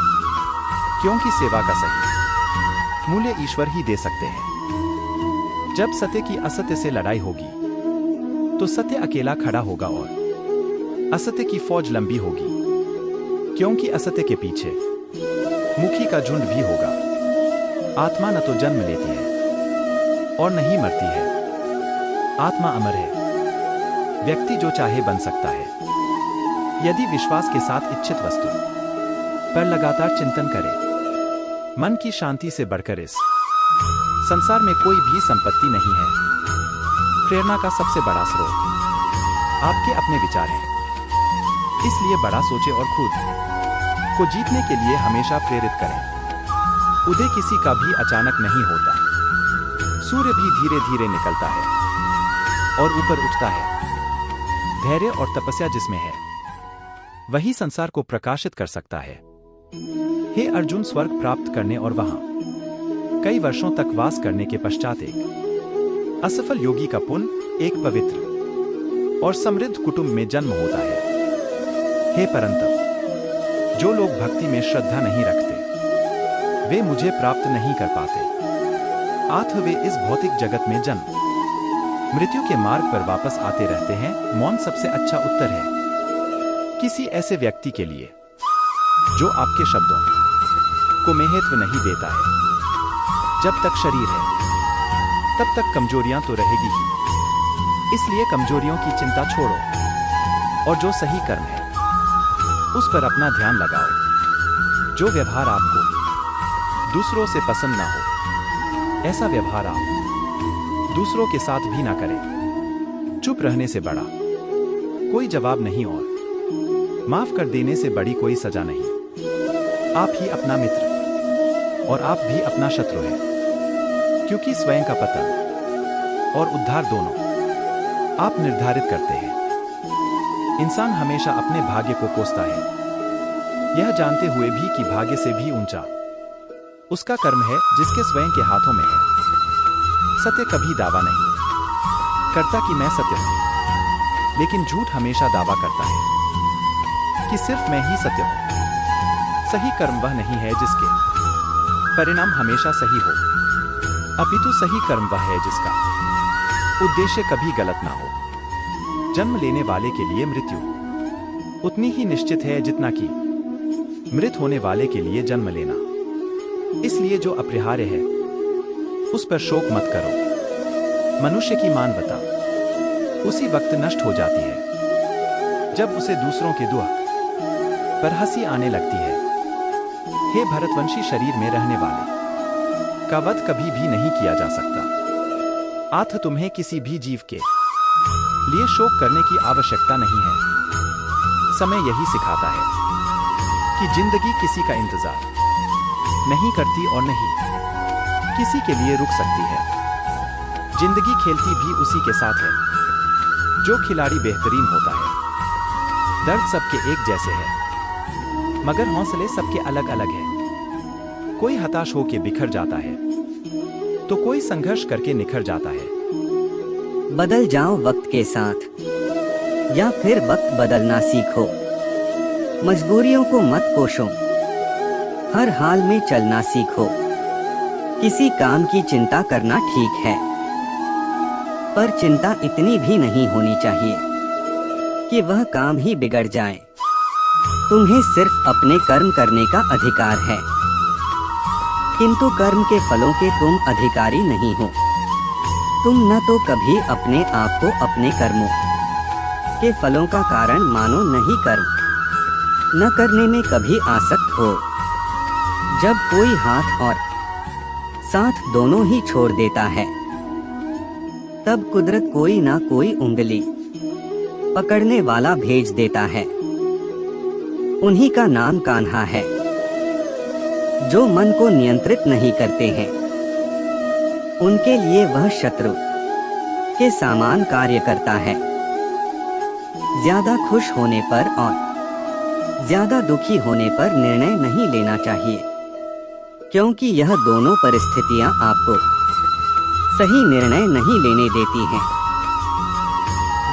क्योंकि सेवा का सही मूल्य ईश्वर ही दे सकते हैं। जब सत्य की असत्य से लड़ाई होगी तो सत्य अकेला खड़ा होगा और असत्य की फौज लंबी होगी, क्योंकि असत्य के पीछे मुखी का झुंड भी होगा। आत्मा न तो जन्म लेती है और नहीं मरती है, आत्मा अमर है। व्यक्ति जो चाहे बन सकता है यदि विश्वास के साथ इच्छित वस्तु पर लगातार चिंतन करे। मन की शांति से बढ़कर इस संसार में कोई भी संपत्ति नहीं है। प्रेरणा का सबसे बड़ा स्रोत आपके अपने विचार हैं, इसलिए बड़ा सोचें और खुद को जीतने के लिए हमेशा प्रेरित करें। उदय किसी का भी अचानक नहीं होता। सूर्य भी धीरे धीरे निकलता है और ऊपर उठता है। धैर्य और तपस्या जिसमें है, वही संसार को प्रकाशित कर सकता है। हे अर्जुन, स्वर्ग प्राप्त करने और वहां कई वर्षों तक वास करने के पश्चात एक असफल योगी का पुण्य एक पवित्र और समृद्ध कुटुंब में जन्म होता है। हे परंतप, जो लोग भक्ति में श्रद्धा नहीं रखते, वे मुझे प्राप्त नहीं कर पाते। आठ वे इस भौतिक जगत में जन्म मृत्यु के मार्ग पर वापस आते रहते हैं। मौन सबसे अच्छा उत्तर है किसी ऐसे व्यक्ति के लिए जो आपके शब्दों को महत्व नहीं देता है। जब तक शरीर है तब तक कमजोरियां तो रहेगी ही, इसलिए कमजोरियों की चिंता छोड़ो और जो सही कर्म है उस पर अपना ध्यान लगाओ। जो व्यवहार आपको दूसरों से पसंद ना हो, ऐसा व्यवहार आप दूसरों के साथ भी ना करें। चुप रहने से बड़ा कोई जवाब नहीं और माफ कर देने से बड़ी कोई सजा नहीं। आप ही अपना मित्र और आप भी अपना शत्रु है, क्योंकि स्वयं का पतन और उद्धार दोनों आप निर्धारित करते हैं। इंसान हमेशा अपने भाग्य को कोसता है, यह जानते हुए भी कि भाग्य से भी ऊंचा उसका कर्म है जिसके स्वयं के हाथों में है। सत्य कभी दावा नहीं करता कि मैं सत्य हूं, लेकिन झूठ हमेशा दावा करता है कि सिर्फ मैं ही सत्य हूं। सही कर्म वह नहीं है जिसके परिणाम हमेशा सही हो, अपितु सही कर्म वह है जिसका उद्देश्य कभी गलत ना हो। जन्म लेने वाले के लिए मृत्यु उतनी ही निश्चित है जितना कि मृत होने वाले के लिए जन्म लेना। इसलिए जो अपरिहार्य है उस पर शोक मत करो। मनुष्य की मानवता उसी वक्त नष्ट हो जाती है जब उसे दूसरों के दुख पर हंसी आने लगती है। हे भरतवंशी, शरीर में रहने वाले का वध कभी भी नहीं किया जा सकता। आथ तुम्हें किसी भी जीव के लिए शोक करने की आवश्यकता नहीं है। समय यही सिखाता है कि जिंदगी किसी का इंतजार नहीं करती और नहीं किसी के लिए रुक सकती है। जिंदगी खेलती भी उसी के साथ है जो खिलाड़ी बेहतरीन होता है। दर्द सबके एक जैसे है, मगर हौसले सबके अलग अलग है। कोई हताश होकर बिखर जाता है तो कोई संघर्ष करके निखर जाता है। बदल जाओ वक्त के साथ या फिर वक्त बदलना सीखो। मजबूरियों को मत कोसो, हर हाल में चलना सीखो। किसी काम की चिंता करना ठीक है, पर चिंता इतनी भी नहीं होनी चाहिए कि वह काम ही बिगड़ जाए। तुम्हें सिर्फ अपने कर्म करने का अधिकार है, किंतु कर्म के फलों के तुम अधिकारी नहीं हो। तुम न तो कभी अपने आप को अपने कर्मों के फलों का कारण मानो, नहीं कर्म न करने में कभी आसक्त हो। जब कोई हाथ और साथ दोनों ही छोड़ देता है, तब कुदरत कोई ना कोई उंगली पकड़ने वाला भेज देता है। उन्हीं का नाम कान्हा है, जो मन को नियंत्रित नहीं करते हैं। उनके लिए वह शत्रु के समान कार्य करता है। ज्यादा खुश होने पर और ज्यादा दुखी होने पर निर्णय नहीं लेना चाहिए, क्योंकि यह दोनों परिस्थितियां आपको सही निर्णय नहीं लेने देती हैं।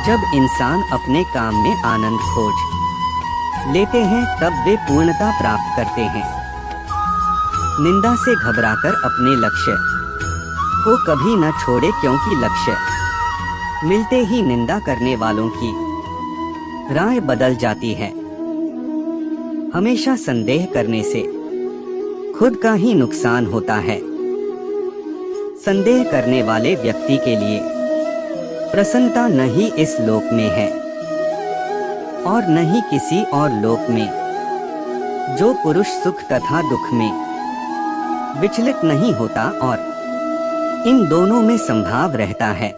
जब इंसान अपने काम में आनंद खोज लेते हैं, तब वे पूर्णता प्राप्त करते हैं। निंदा से घबराकर अपने लक्ष्य को कभी न छोड़े, क्योंकि लक्ष्य मिलते ही निंदा करने वालों की राय बदल जाती है। हमेशा संदेह करने से खुद का ही नुकसान होता है। संदेह करने वाले व्यक्ति के लिए प्रसन्नता न ही इस लोक में है और न ही किसी और लोक में। जो पुरुष सुख तथा दुख में विचलित नहीं होता और इन दोनों में संभाव रहता है,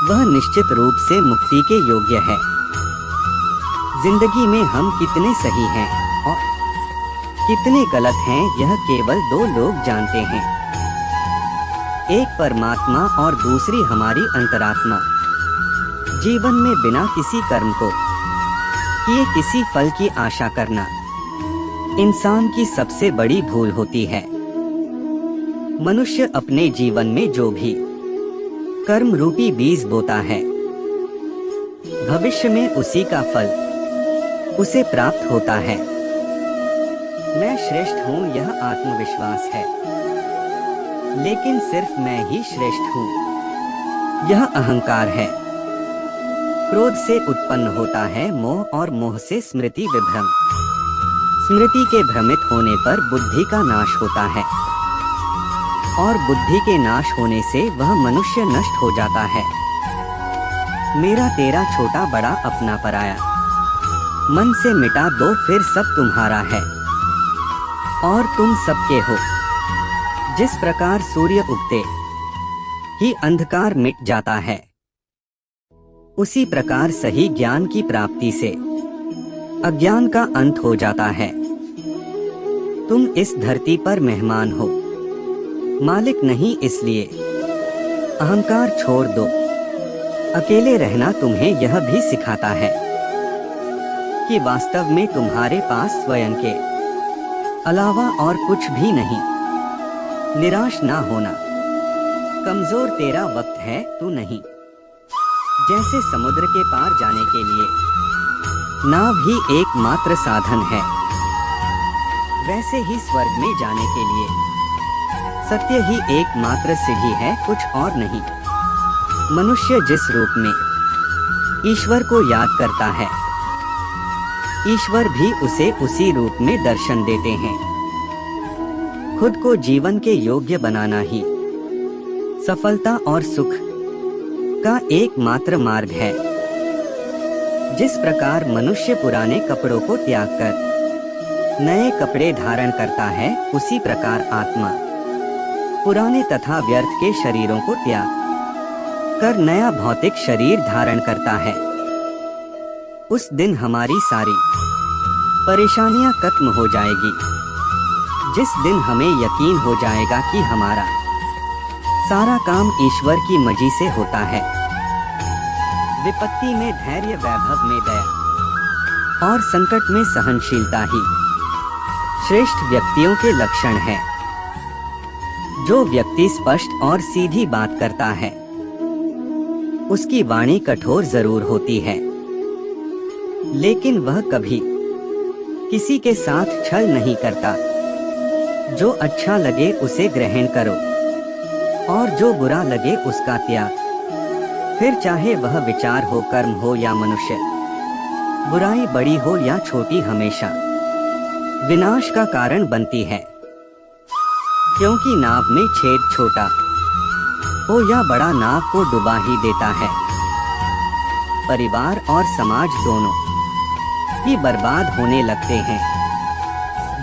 वह निश्चित रूप से मुक्ति के योग्य है। जिंदगी में हम कितने सही हैं और कितने गलत हैं, यह केवल दो लोग जानते हैं। एक परमात्मा और दूसरी हमारी अंतरात्मा। जीवन में बिना किसी कर्म को किए किसी फल की आशा करना इंसान की सबसे बड़ी भूल होती है। मनुष्य अपने जीवन में जो भी कर्म रूपी बीज बोता है, भविष्य में उसी का फल उसे प्राप्त होता है। मैं श्रेष्ठ हूँ, यह आत्मविश्वास है, लेकिन सिर्फ मैं ही श्रेष्ठ हूँ। यह अहंकार है। क्रोध से उत्पन्न होता है मोह और मोह से स्मृति विभ्रम। स्मृति के भ्रमित होने पर बुद्धि का नाश होता है और बुद्धि के नाश होने से वह मनुष्य नष्ट हो जाता है। मेरा तेरा छोटा बड़ा अपना पराया, मन से मिटा दो फिर सब तुम्हारा है और तुम सबके हो। जिस प्रकार सूर्य उगते ही अंधकार मिट जाता है, उसी प्रकार सही ज्ञान की प्राप्ति से अज्ञान का अंत हो जाता है। तुम इस धरती पर मेहमान हो, मालिक नहीं, इसलिए अहंकार छोड़ दो। अकेले रहना तुम्हें यह भी सिखाता है कि वास्तव में तुम्हारे पास स्वयं के अलावा और कुछ भी नहीं। निराश ना होना। कमजोर तेरा वक्त है, तू नहीं। जैसे समुद्र के पार जाने के लिए नाव ही एकमात्र साधन है, वैसे ही स्वर्ग में जाने के लिए सत्य ही एकमात्र सीढ़ी है, कुछ और नहीं। मनुष्य जिस रूप में ईश्वर को याद करता है, ईश्वर भी उसे उसी रूप में दर्शन देते हैं। खुद को जीवन के योग्य बनाना ही सफलता और सुख का एकमात्र मार्ग है। जिस प्रकार मनुष्य पुराने कपड़ों को त्याग कर नए कपड़े धारण करता है, उसी प्रकार आत्मा पुराने तथा व्यर्थ के शरीरों को त्याग कर नया भौतिक शरीर धारण करता है। उस दिन हमारी सारी परेशानियां खत्म हो जाएगी, जिस दिन हमें यकीन हो जाएगा कि हमारा सारा काम ईश्वर की मर्जी से होता है। विपत्ति में धैर्य, वैभव में दया और संकट में सहनशीलता ही श्रेष्ठ व्यक्तियों के लक्षण है। जो व्यक्ति स्पष्ट और सीधी बात करता है, उसकी वाणी कठोर जरूर होती है, लेकिन वह कभी किसी के साथ छल नहीं करता। जो अच्छा लगे उसे ग्रहण करो और जो बुरा लगे उसका त्याग। फिर चाहे वह विचार हो, कर्म हो या मनुष्य, बुराई बड़ी हो या छोटी हमेशा विनाश का कारण बनती है। क्योंकि नाव में छेद छोटा हो या बड़ा नाव को डुबा ही देता है। परिवार और समाज दोनों ही बर्बाद होने लगते हैं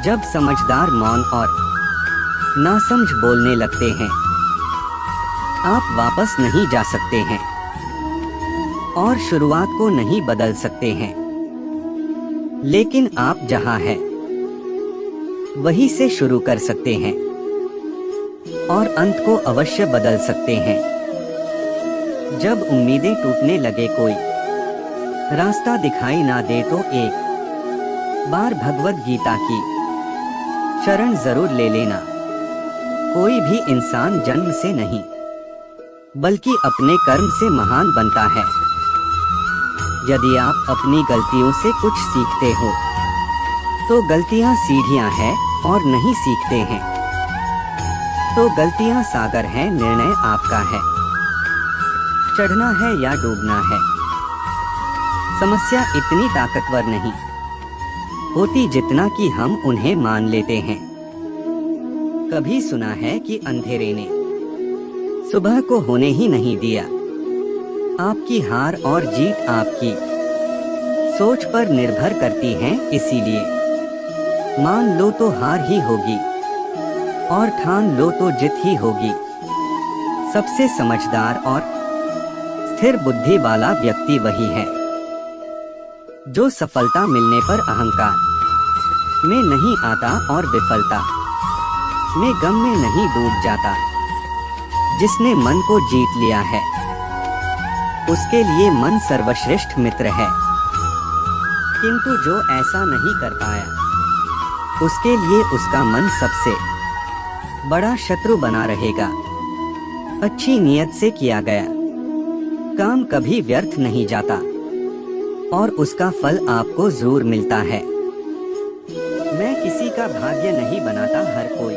जब समझदार मौन और नासमझ बोलने लगते हैं। आप वापस नहीं जा सकते हैं और शुरुआत को नहीं बदल सकते हैं, लेकिन आप जहां हैं वहीं से शुरू कर सकते हैं और अंत को अवश्य बदल सकते हैं। जब उम्मीदें टूटने लगे, कोई रास्ता दिखाई ना दे, तो एक बार भगवद गीता की शरण जरूर ले लेना। कोई भी इंसान जन्म से नहीं बल्कि अपने कर्म से महान बनता है। यदि आप अपनी गलतियों से कुछ सीखते हो तो गलतियां सीढ़ियां हैं और नहीं सीखते हैं तो गलतियां सागर हैं। निर्णय आपका है, चढ़ना है या डूबना है। समस्या इतनी ताकतवर नहीं होती जितना कि हम उन्हें मान लेते हैं। कभी सुना है कि अंधेरे ने सुबह को होने ही नहीं दिया। आपकी हार और जीत आपकी सोच पर निर्भर करती है, इसीलिए मान लो तो हार ही होगी और ठान लो तो जीत ही होगी। सबसे समझदार और स्थिर बुद्धि वाला व्यक्ति वही है जो सफलता मिलने पर अहंकार में नहीं आता और विफलता में गम में नहीं डूब जाता। जिसने मन को जीत लिया है, उसके लिए मन सर्वश्रेष्ठ मित्र है, किंतु जो ऐसा नहीं कर पाया, उसके लिए उसका मन सबसे बड़ा शत्रु बना रहेगा। अच्छी नियत से किया गया काम कभी व्यर्थ नहीं जाता और उसका फल आपको जरूर मिलता है। मैं किसी का भाग्य नहीं बनाता, हर कोई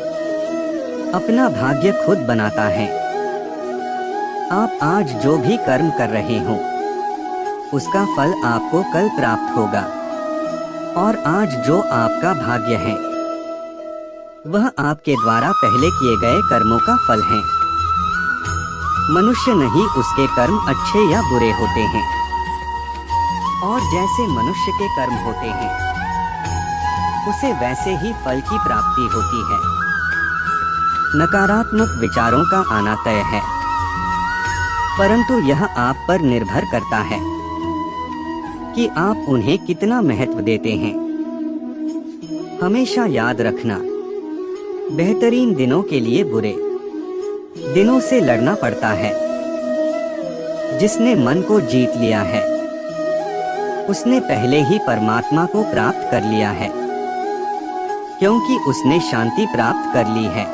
अपना भाग्य खुद बनाता है। आप आज जो भी कर्म कर रहे हो उसका फल आपको कल प्राप्त होगा, और आज जो आपका भाग्य है वह आपके द्वारा पहले किए गए कर्मों का फल है। मनुष्य नहीं उसके कर्म अच्छे या बुरे होते हैं, और जैसे मनुष्य के कर्म होते हैं उसे वैसे ही फल की प्राप्ति होती है। नकारात्मक विचारों का आना तय है, परंतु यह आप पर निर्भर करता है कि आप उन्हें कितना महत्व देते हैं। हमेशा याद रखना, बेहतरीन दिनों के लिए बुरे दिनों से लड़ना पड़ता है। जिसने मन को जीत लिया है उसने पहले ही परमात्मा को प्राप्त कर लिया है, क्योंकि उसने शांति प्राप्त कर ली है।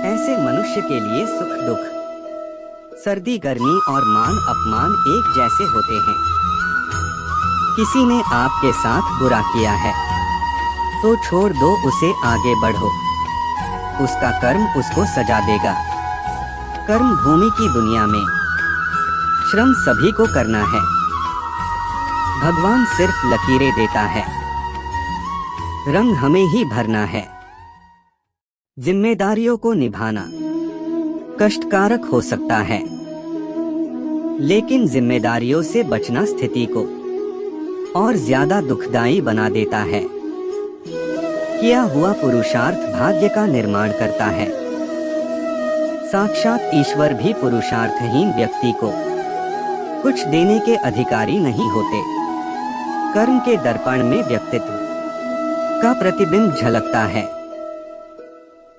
ऐसे मनुष्य के लिए सुख दुख, सर्दी गर्मी और मान अपमान एक जैसे होते हैं। किसी ने आपके साथ बुरा किया है तो छोड़ दो उसे, आगे बढ़ो। उसका कर्म उसको सजा देगा। कर्म भूमि की दुनिया में श्रम सभी को करना है। भगवान सिर्फ लकीरें देता है, रंग हमें ही भरना है। जिम्मेदारियों को निभाना कष्टकारक हो सकता है, लेकिन जिम्मेदारियों से बचना स्थिति को और ज्यादा दुखदायी बना देता है। किया हुआ पुरुषार्थ भाग्य का निर्माण करता है। साक्षात ईश्वर भी पुरुषार्थहीन व्यक्ति को कुछ देने के अधिकारी नहीं होते। कर्म के दर्पण में व्यक्तित्व का प्रतिबिंब झलकता है।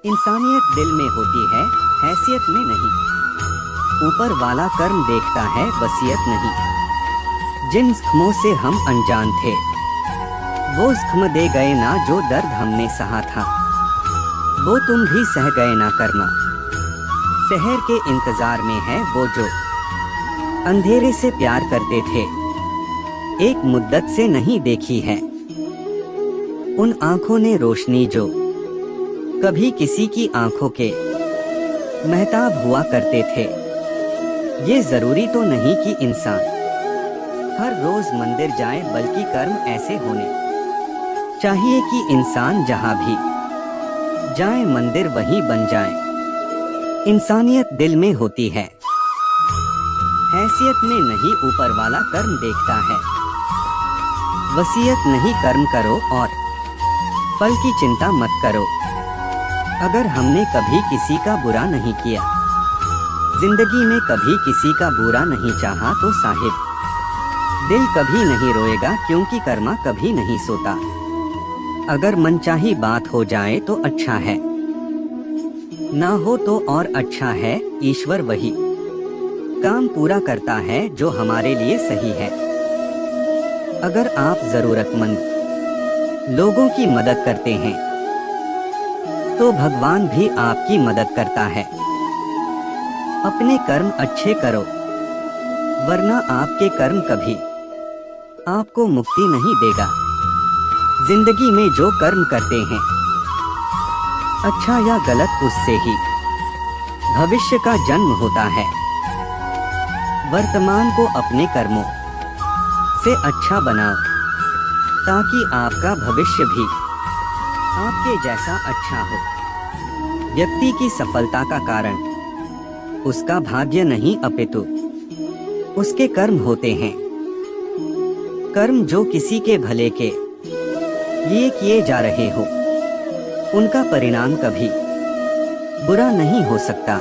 इंसानियत दिल में होती है, हैसियत में नहीं। ऊपर वाला कर्म देखता है, वसीयत नहीं। जिन जख्मों से हम अनजान थे वो जख्म दे गए ना, जो दर्द हमने सहा था वो तुम भी सह गए ना। कर्मा शहर के इंतजार में है वो जो अंधेरे से प्यार करते थे, एक मुद्दत से नहीं देखी है। उन आंखों ने रोशनी जो कभी किसी की आंखों के महताब हुआ करते थे। ये जरूरी तो नहीं कि इंसान हर रोज मंदिर जाए, बल्कि कर्म ऐसे होने चाहिए कि इंसान जहां भी जाए मंदिर वहीं बन जाए। इंसानियत दिल में होती है, हैसियत में नहीं। ऊपर वाला कर्म देखता है, वसीयत नहीं। कर्म करो और फल की चिंता मत करो। अगर हमने कभी किसी का बुरा नहीं किया, जिंदगी में कभी किसी का बुरा नहीं चाहा, तो साहिब दिल कभी नहीं रोएगा, क्योंकि कर्मा कभी नहीं सोता। अगर मनचाही बात हो जाए तो अच्छा है, ना हो तो और अच्छा है। ईश्वर वही काम पूरा करता है जो हमारे लिए सही है। अगर आप जरूरतमंद लोगों की मदद करते हैं तो भगवान भी आपकी मदद करता है। अपने कर्म अच्छे करो, वरना आपके कर्म कभी आपको मुक्ति नहीं देगा। जिंदगी में जो कर्म करते हैं, अच्छा या गलत, उससे ही भविष्य का जन्म होता है। वर्तमान को अपने कर्मों से अच्छा बनाओ, ताकि आपका भविष्य भी आपके जैसा अच्छा हो। व्यक्ति की सफलता का कारण उसका भाग्य नहीं, अपितु उसके कर्म होते हैं। कर्म जो किसी के भले के लिए किए जा रहे हो, उनका परिणाम कभी बुरा नहीं हो सकता।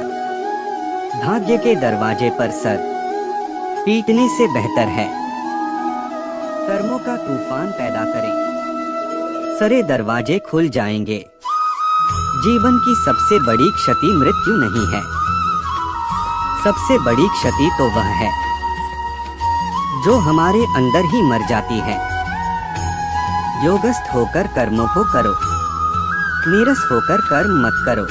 भाग्य के दरवाजे पर सर पीटने से बेहतर है कर्मों का तूफान पैदा करें। सारे दरवाजे खुल जाएंगे। जीवन की सबसे बड़ी क्षति मृत्यु नहीं है, सबसे बड़ी क्षति तो वह है जो हमारे अंदर ही मर जाती है। योगस्थ होकर कर्मों को करो, नीरस होकर कर्म मत करो।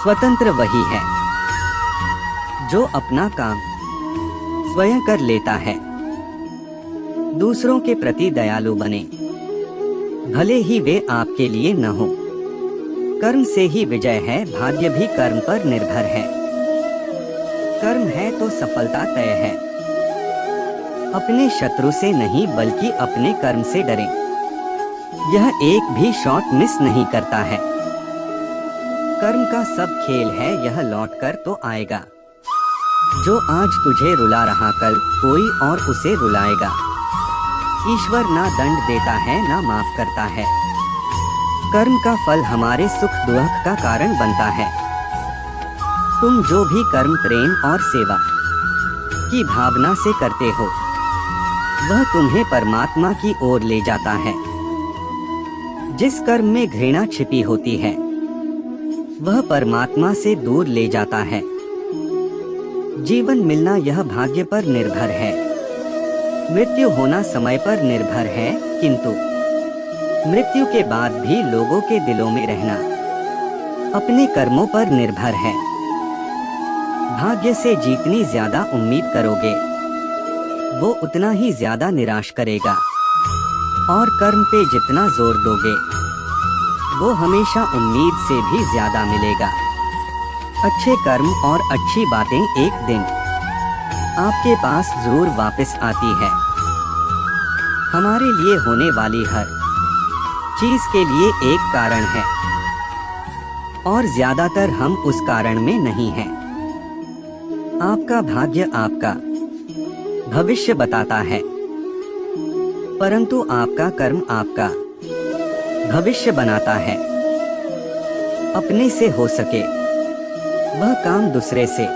स्वतंत्र वही है जो अपना काम स्वयं कर लेता है। दूसरों के प्रति दयालु बने, भले ही वे आपके लिए न हो। कर्म से ही विजय है, भाग्य भी कर्म पर निर्भर है। कर्म है तो सफलता तय है। अपने शत्रु से नहीं बल्कि अपने कर्म से डरें। यह एक भी शॉट मिस नहीं करता है। कर्म का सब खेल है, यह लौट कर तो आएगा। जो आज तुझे रुला रहा कल कोई और उसे रुलाएगा। ईश्वर ना दंड देता है ना माफ करता है। कर्म का फल हमारे सुख दुख का कारण बनता है। तुम जो भी कर्म प्रेम और सेवा की भावना से करते हो वह तुम्हें परमात्मा की ओर ले जाता है। जिस कर्म में घृणा छिपी होती है वह परमात्मा से दूर ले जाता है। जीवन मिलना यह भाग्य पर निर्भर है, मृत्यु होना समय पर निर्भर है, किंतु मृत्यु के बाद भी लोगों के दिलों में रहना अपने कर्मों पर निर्भर है। भाग्य से जितनी ज्यादा उम्मीद करोगे वो उतना ही ज्यादा निराश करेगा, और कर्म पे जितना जोर दोगे वो हमेशा उम्मीद से भी ज्यादा मिलेगा। अच्छे कर्म और अच्छी बातें एक दिन आपके पास जरूर वापस आती है। हमारे लिए होने वाली हर चीज के लिए एक कारण है और ज्यादातर हम उस कारण में नहीं हैं। आपका भाग्य आपका भविष्य बताता है, परंतु आपका कर्म आपका भविष्य बनाता है। अपने से हो सके वह काम दूसरे से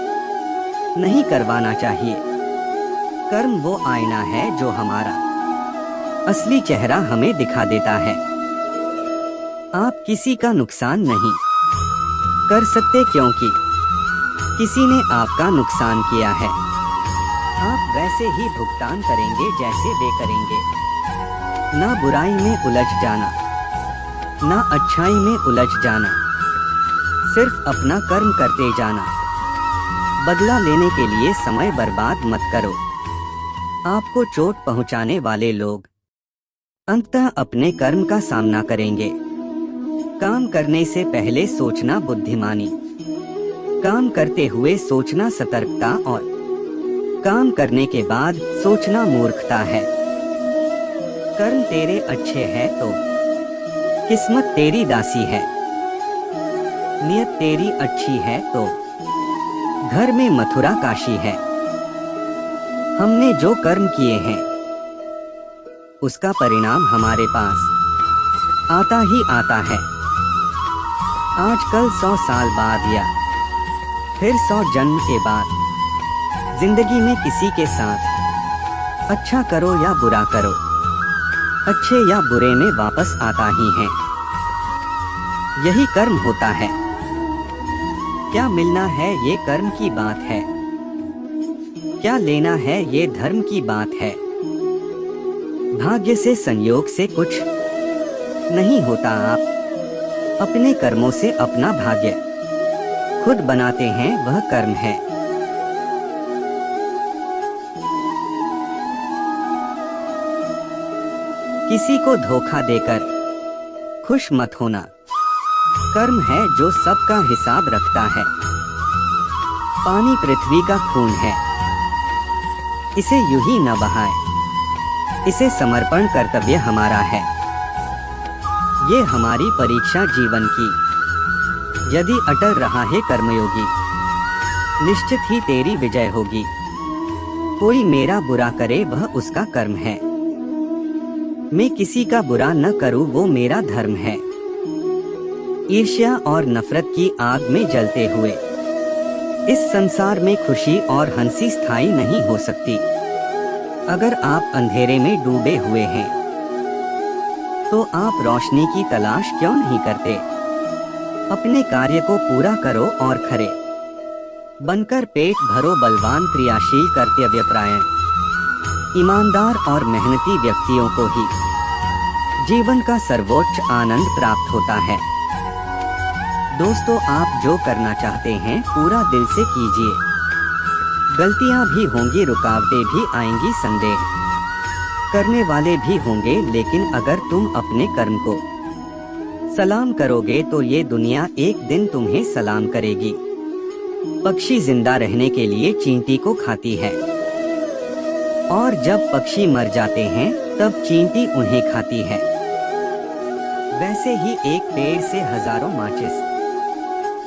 नहीं करवाना चाहिए। कर्म वो आईना है जो हमारा असली चेहरा हमें दिखा देता है। आप किसी का नुकसान नहीं कर सकते क्योंकि किसी ने आपका नुकसान किया है। आप वैसे ही भुगतान करेंगे जैसे वे करेंगे। ना बुराई में उलझ जाना ना अच्छाई में उलझ जाना, सिर्फ अपना कर्म करते जाना। बदला लेने के लिए समय बर्बाद मत करो। आपको चोट पहुंचाने वाले लोग अंततः अपने कर्म का सामना करेंगे। काम करने से पहले सोचना बुद्धिमानी, काम करते हुए सोचना सतर्कता और काम करने के बाद सोचना मूर्खता है। कर्म तेरे अच्छे हैं तो किस्मत तेरी दासी है। नियत तेरी अच्छी है तो घर में मथुरा काशी है। हमने जो कर्म किए हैं उसका परिणाम हमारे पास आता ही आता है। आजकल 100 साल बाद या फिर 100 जन्म के बाद जिंदगी में किसी के साथ अच्छा करो या बुरा करो, अच्छे या बुरे में वापस आता ही है। यही कर्म होता है। क्या मिलना है ये कर्म की बात है, क्या लेना है ये धर्म की बात है। भाग्य से संयोग से कुछ नहीं होता। आप अपने कर्मों से अपना भाग्य खुद बनाते हैं, वह कर्म है। किसी को धोखा देकर खुश मत होना। कर्म है जो सबका हिसाब रखता है। पानी पृथ्वी का खून है, इसे यूं ही न बहाए। इसे समर्पण कर्तव्य हमारा है। ये हमारी परीक्षा जीवन की। यदि अटल रहा है कर्मयोगी, निश्चित ही तेरी विजय होगी। कोई मेरा बुरा करे वह उसका कर्म है, मैं किसी का बुरा न करूं वो मेरा धर्म है। ईर्ष्या और नफरत की आग में जलते हुए इस संसार में खुशी और हंसी स्थायी नहीं हो सकती। अगर आप अंधेरे में डूबे हुए हैं तो आप रोशनी की तलाश क्यों नहीं करते। अपने कार्य को पूरा करो और खरे बनकर पेट भरो। बलवान, क्रियाशील, कर्तव्यपरायण, ईमानदार और मेहनती व्यक्तियों को ही जीवन का सर्वोच्च आनंद प्राप्त होता है। दोस्तों, आप जो करना चाहते हैं पूरा दिल से कीजिए। गलतियां भी होंगी, रुकावटें भी आएंगी, संदेह करने वाले भी होंगे, लेकिन अगर तुम अपने कर्म को सलाम करोगे तो ये दुनिया एक दिन तुम्हें सलाम करेगी। पक्षी जिंदा रहने के लिए चींटी को खाती है, और जब पक्षी मर जाते हैं तब चींटी उन्हें खाती है। वैसे ही एक पेड़ से हजारों माचिस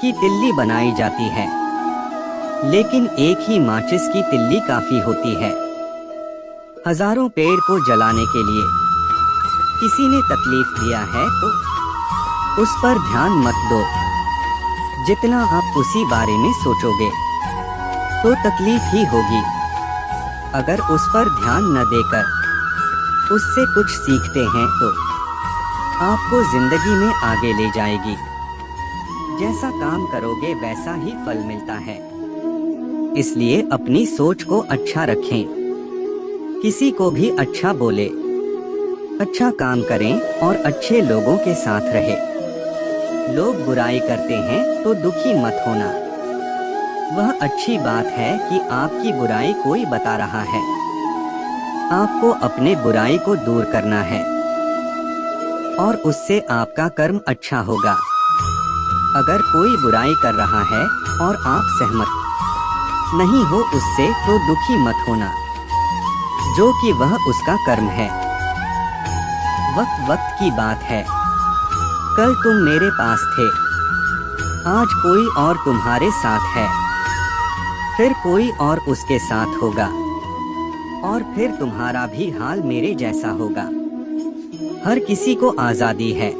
की तिल्ली बनाई जाती है, लेकिन एक ही माचिस की तिल्ली काफी होती है। हजारों पेड़ को जलाने के लिए किसी ने तकलीफ दिया है तो उस पर ध्यान मत दो। जितना आप उसी बारे में सोचोगे तो तकलीफ ही होगी। अगर उस पर ध्यान न देकर उससे कुछ सीखते हैं तो आपको जिंदगी में आगे ले जाएगी। जैसा काम करोगे वैसा ही फल मिलता है। इसलिए अपनी सोच को अच्छा रखें, किसी को भी अच्छा बोले, अच्छा काम करें और अच्छे लोगों के साथ रहे। लोग बुराई करते हैं तो दुखी मत होना। वह अच्छी बात है कि आपकी बुराई कोई बता रहा है। आपको अपने बुराई को दूर करना है और उससे आपका कर्म अच्छा होगा। अगर कोई बुराई कर रहा है और आप सहमत नहीं हो उससे तो दुखी मत होना, जो कि वह उसका कर्म है। वक्त वक्त की बात है। कल तुम मेरे पास थे, आज कोई और तुम्हारे साथ है, फिर कोई और उसके साथ होगा और फिर तुम्हारा भी हाल मेरे जैसा होगा। हर किसी को आजादी है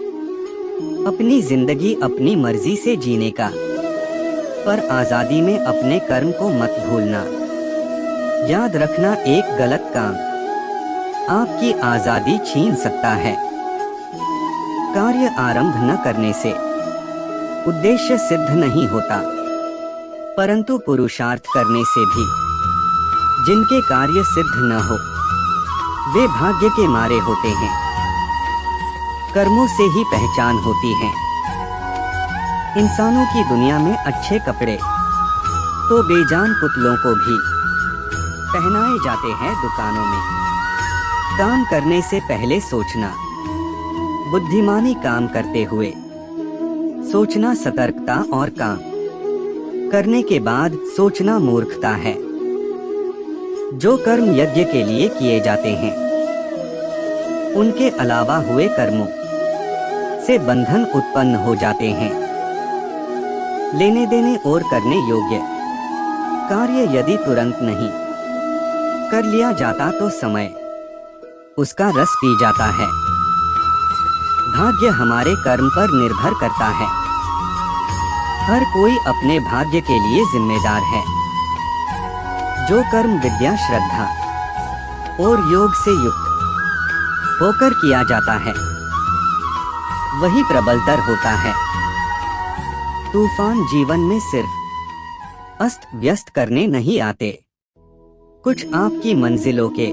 अपनी जिंदगी अपनी मर्जी से जीने का, पर आजादी में अपने कर्म को मत भूलना। याद रखना, एक गलत काम आपकी आजादी छीन सकता है। कार्य आरंभ न करने से उद्देश्य सिद्ध नहीं होता, परंतु पुरुषार्थ करने से भी जिनके कार्य सिद्ध न हो वे भाग्य के मारे होते हैं। कर्मों से ही पहचान होती है। इंसानों की दुनिया में अच्छे कपड़े तो बेजान पुतलों को भी पहनाए जाते हैं दुकानों में। काम करने से पहले सोचना, बुद्धिमानी काम करते हुए सोचना सतर्कता और काम करने के बाद सोचना मूर्खता है। जो कर्म यज्ञ के लिए किए जाते हैं उनके अलावा हुए कर्मों से बंधन उत्पन्न हो जाते हैं। लेने देने और करने योग्य कार्य यदि तुरंत नहीं कर लिया जाता तो समय उसका रस पी जाता है। भाग्य हमारे कर्म पर निर्भर करता है। हर कोई अपने भाग्य के लिए जिम्मेदार है। जो कर्म विद्या, श्रद्धा और योग से युक्त होकर किया जाता है वही प्रबलतर होता है। तूफान जीवन में सिर्फ अस्त व्यस्त करने नहीं आते, कुछ आपकी मंजिलों के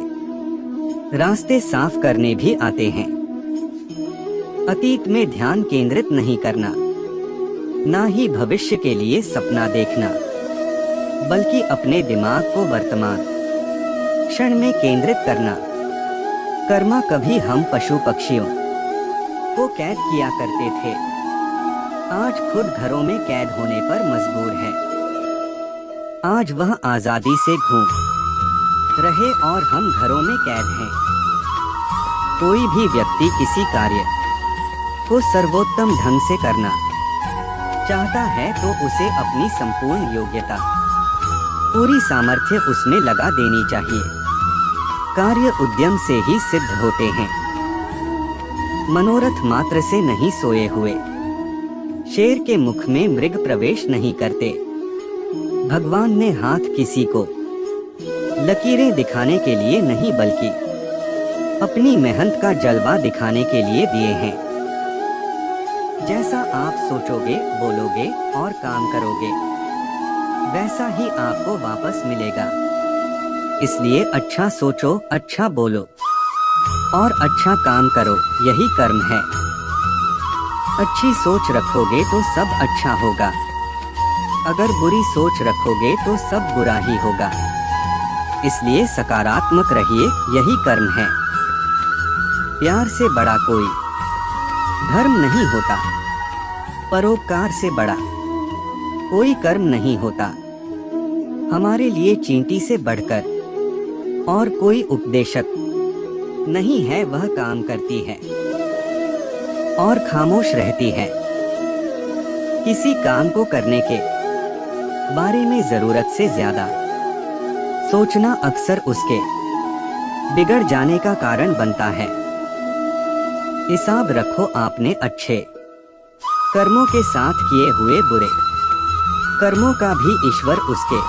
रास्ते साफ करने भी आते हैं। अतीत में ध्यान केंद्रित नहीं करना, ना ही भविष्य के लिए सपना देखना, बल्कि अपने दिमाग को वर्तमान क्षण में केंद्रित करना। कर्मा कभी हम पशु पक्षियों को कैद किया करते थे, आज खुद घरों में कैद होने पर मजबूर है। आज वह आजादी से घूम रहे और हम घरों में कैद हैं। कोई भी व्यक्ति किसी कार्य को सर्वोत्तम ढंग से करना चाहता है तो उसे अपनी संपूर्ण योग्यता, पूरी सामर्थ्य उसमें लगा देनी चाहिए। कार्य उद्यम से ही सिद्ध होते हैं। मनोरथ मात्र से नहीं सोए हुए शेर के मुख में मृग प्रवेश नहीं करते। भगवान ने हाथ किसी को लकीरें दिखाने के लिए नहीं बल्कि अपनी मेहनत का जलवा दिखाने के लिए दिए हैं। जैसा आप सोचोगे, बोलोगे और काम करोगे वैसा ही आपको वापस मिलेगा। इसलिए अच्छा सोचो, अच्छा बोलो और अच्छा काम करो, यही कर्म है। अच्छी सोच रखोगे तो सब अच्छा होगा, अगर बुरी सोच रखोगे तो सब बुरा ही होगा। इसलिए सकारात्मक रहिए, यही कर्म है। प्यार से बड़ा कोई धर्म नहीं होता, परोपकार से बड़ा कोई कर्म नहीं होता हमारे लिए चींटी से बढ़कर, और कोई उपदेशक नहीं है वह काम करती है और खामोश रहती है। किसी काम को करने के बारे में जरूरत से ज्यादा सोचना अक्सर उसके बिगड़ जाने का कारण बनता है। हिसाब रखो आपने अच्छे कर्मों के साथ किए हुए बुरे कर्मों का भी ईश्वर उसके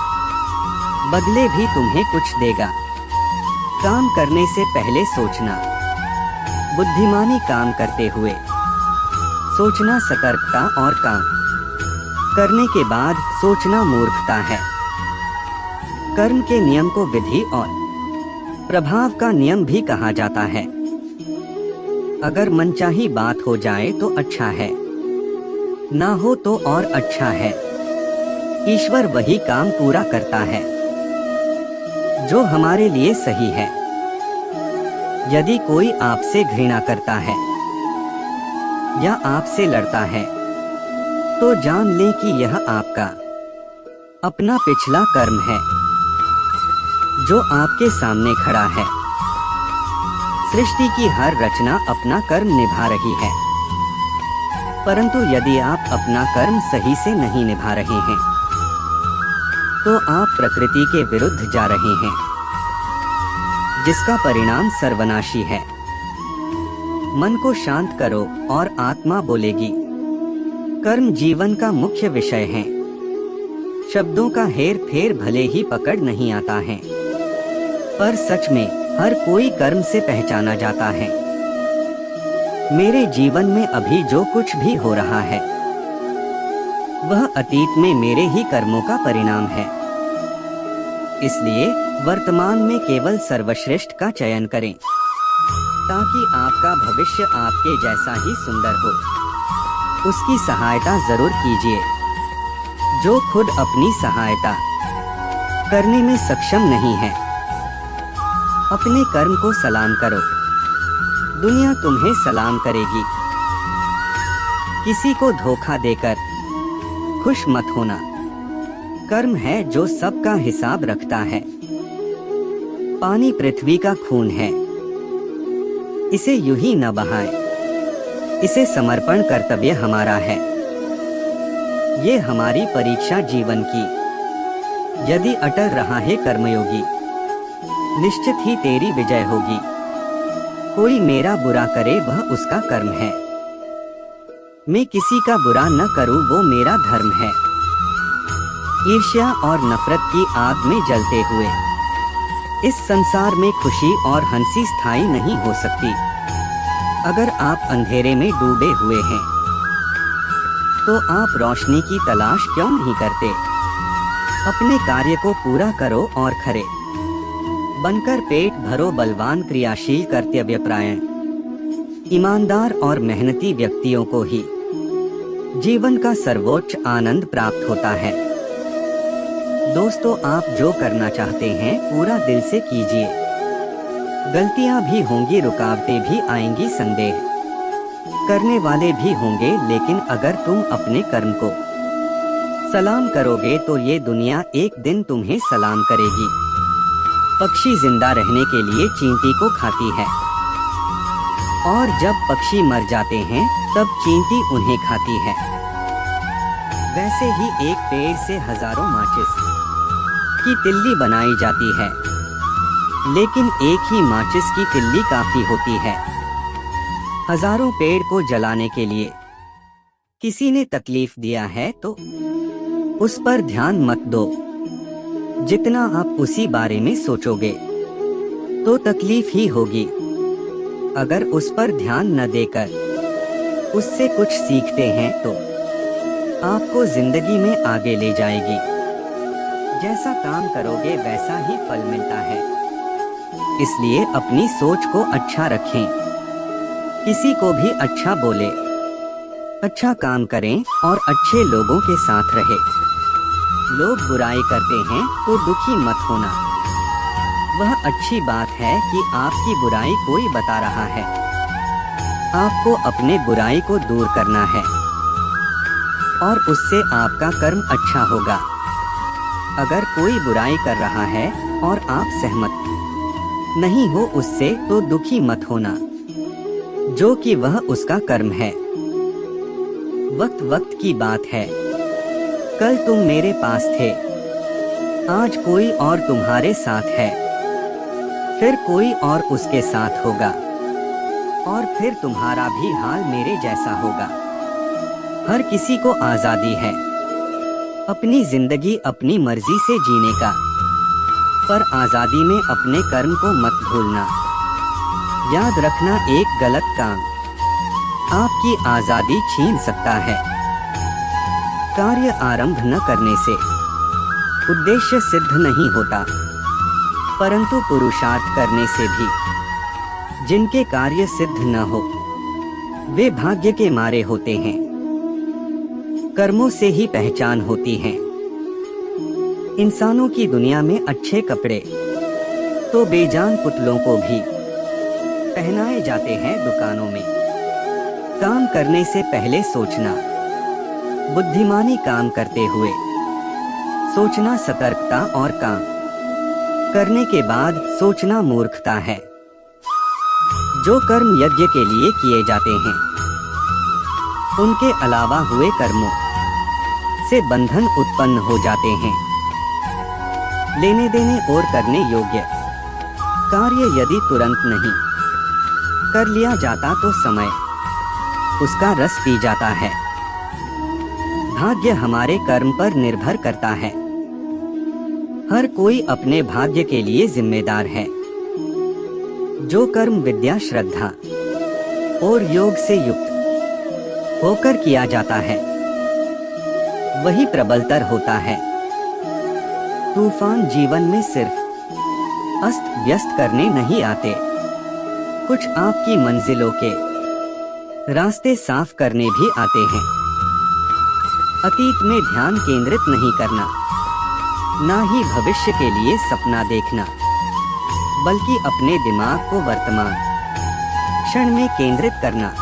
बदले भी तुम्हें कुछ देगा। काम करने से पहले सोचना बुद्धिमानी, काम करते हुए सोचना सतर्कता, और काम करने के बाद सोचना मूर्खता है। कर्म के नियम को विधि और प्रभाव का नियम भी कहा जाता है। अगर मनचाही बात हो जाए तो अच्छा है, ना हो तो और अच्छा है। ईश्वर वही काम पूरा करता है जो हमारे लिए सही है। यदि कोई आपसे घृणा करता है या आपसे लड़ता है तो जान लें कि यह आपका अपना पिछला कर्म है जो आपके सामने खड़ा है। सृष्टि की हर रचना अपना कर्म निभा रही है, परंतु यदि आप अपना कर्म सही से नहीं निभा रहे हैं तो आप प्रकृति के विरुद्ध जा रहे हैं, जिसका परिणाम सर्वनाशी है। मन को शांत करो और आत्मा बोलेगी। कर्म जीवन का मुख्य विषय है। शब्दों का हेर फेर भले ही पकड़ नहीं आता है, पर सच में हर कोई कर्म से पहचाना जाता है। मेरे जीवन में अभी जो कुछ भी हो रहा है वह अतीत में मेरे ही कर्मों का परिणाम है। इसलिए वर्तमान में केवल सर्वश्रेष्ठ का चयन करें ताकि आपका भविष्य आपके जैसा ही सुंदर हो। उसकी सहायता जरूर कीजिए जो खुद अपनी सहायता करने में सक्षम नहीं है। अपने कर्म को सलाम करो, दुनिया तुम्हें सलाम करेगी। किसी को धोखा देकर खुश मत होना। कर्म है जो सबका हिसाब रखता है। पानी पृथ्वी का खून है, इसे यूं ही न बहाएं। इसे समर्पण कर्तव्य हमारा है। ये हमारी परीक्षा जीवन की। यदि अटल रहा है कर्मयोगी, निश्चित ही तेरी विजय होगी। कोई मेरा बुरा करे वह उसका कर्म है, मैं किसी का बुरा न करूं वो मेरा धर्म है। ईर्ष्या और नफरत की आग में जलते हुए इस संसार में खुशी और हंसी स्थायी नहीं हो सकती। अगर आप अंधेरे में डूबे हुए हैं तो आप रोशनी की तलाश क्यों नहीं करते? अपने कार्य को पूरा करो और खरे बनकर पेट भरो। बलवान, क्रियाशील, कर्तव्यपरायण, ईमानदार और मेहनती व्यक्तियों को ही जीवन का सर्वोच्च आनंद प्राप्त होता है। दोस्तों, आप जो करना चाहते हैं पूरा दिल से कीजिए। गलतियां भी होंगी, रुकावटें भी आएंगी, संदेह करने वाले भी होंगे, लेकिन अगर तुम अपने कर्म को सलाम करोगे तो ये दुनिया एक दिन तुम्हें सलाम करेगी। पक्षी जिंदा रहने के लिए चींटी को खाती है और जब पक्षी मर जाते हैं तब चींटी उन्हें खाती है। वैसे ही एक पेड़ से हजारों माचिस की तिल्ली बनाई जाती है, लेकिन एक ही माचिस की तिल्ली काफी होती है। हजारों पेड़ को जलाने के लिए किसी ने तकलीफ दिया है तो उस पर ध्यान मत दो। जितना आप उसी बारे में सोचोगे तो तकलीफ ही होगी। अगर उस पर ध्यान न देकर उससे कुछ सीखते हैं तो आपको जिंदगी में आगे ले जाएगी। जैसा काम करोगे वैसा ही फल मिलता है। इसलिए अपनी सोच को अच्छा रखें, किसी को भी अच्छा बोले, अच्छा काम करें और अच्छे लोगों के साथ रहे। लोग बुराई करते हैं तो दुखी मत होना। वह अच्छी बात है कि आपकी बुराई कोई बता रहा है। आपको अपने बुराई को दूर करना है। और उससे आपका कर्म अच्छा होगा। अगर कोई बुराई कर रहा है और आप सहमत नहीं हो उससे, तो दुखी मत होना, जो कि वह उसका कर्म है। वक्त वक्त की बात है। कल तुम मेरे पास थे, आज कोई और तुम्हारे साथ है, फिर कोई और उसके साथ होगा, और फिर तुम्हारा भी हाल मेरे जैसा होगा। हर किसी को आजादी है अपनी जिंदगी अपनी मर्जी से जीने का, पर आजादी में अपने कर्म को मत भूलना। याद रखना, एक गलत काम आपकी आजादी छीन सकता है। कार्य आरंभ न करने से उद्देश्य सिद्ध नहीं होता, परंतु पुरुषार्थ करने से भी जिनके कार्य सिद्ध न हो वे भाग्य के मारे होते हैं। कर्मों से ही पहचान होती है। इंसानों की दुनिया में अच्छे कपड़े तो बेजान पुतलों को भी पहनाए जाते हैं दुकानों में। काम करने से पहले सोचना, बुद्धिमानी काम करते हुए सोचना सतर्कता, और काम करने के बाद सोचना मूर्खता है। जो कर्म यज्ञ के लिए किए जाते हैं उनके अलावा हुए कर्मों से बंधन उत्पन्न हो जाते हैं। लेने देने और करने योग्य कार्य यदि तुरंत नहीं कर लिया जाता तो समय उसका रस पी जाता है। भाग्य हमारे कर्म पर निर्भर करता है। हर कोई अपने भाग्य के लिए जिम्मेदार है। जो कर्म विद्या, श्रद्धा और योग से युक्त होकर किया जाता है वही प्रबलतर होता है। तूफान जीवन में सिर्फ अस्त व्यस्त करने नहीं आते, कुछ आपकी मंजिलों के रास्ते साफ करने भी आते हैं। अतीत में ध्यान केंद्रित नहीं करना, ना ही भविष्य के लिए सपना देखना, बल्कि अपने दिमाग को वर्तमान क्षण में केंद्रित करना।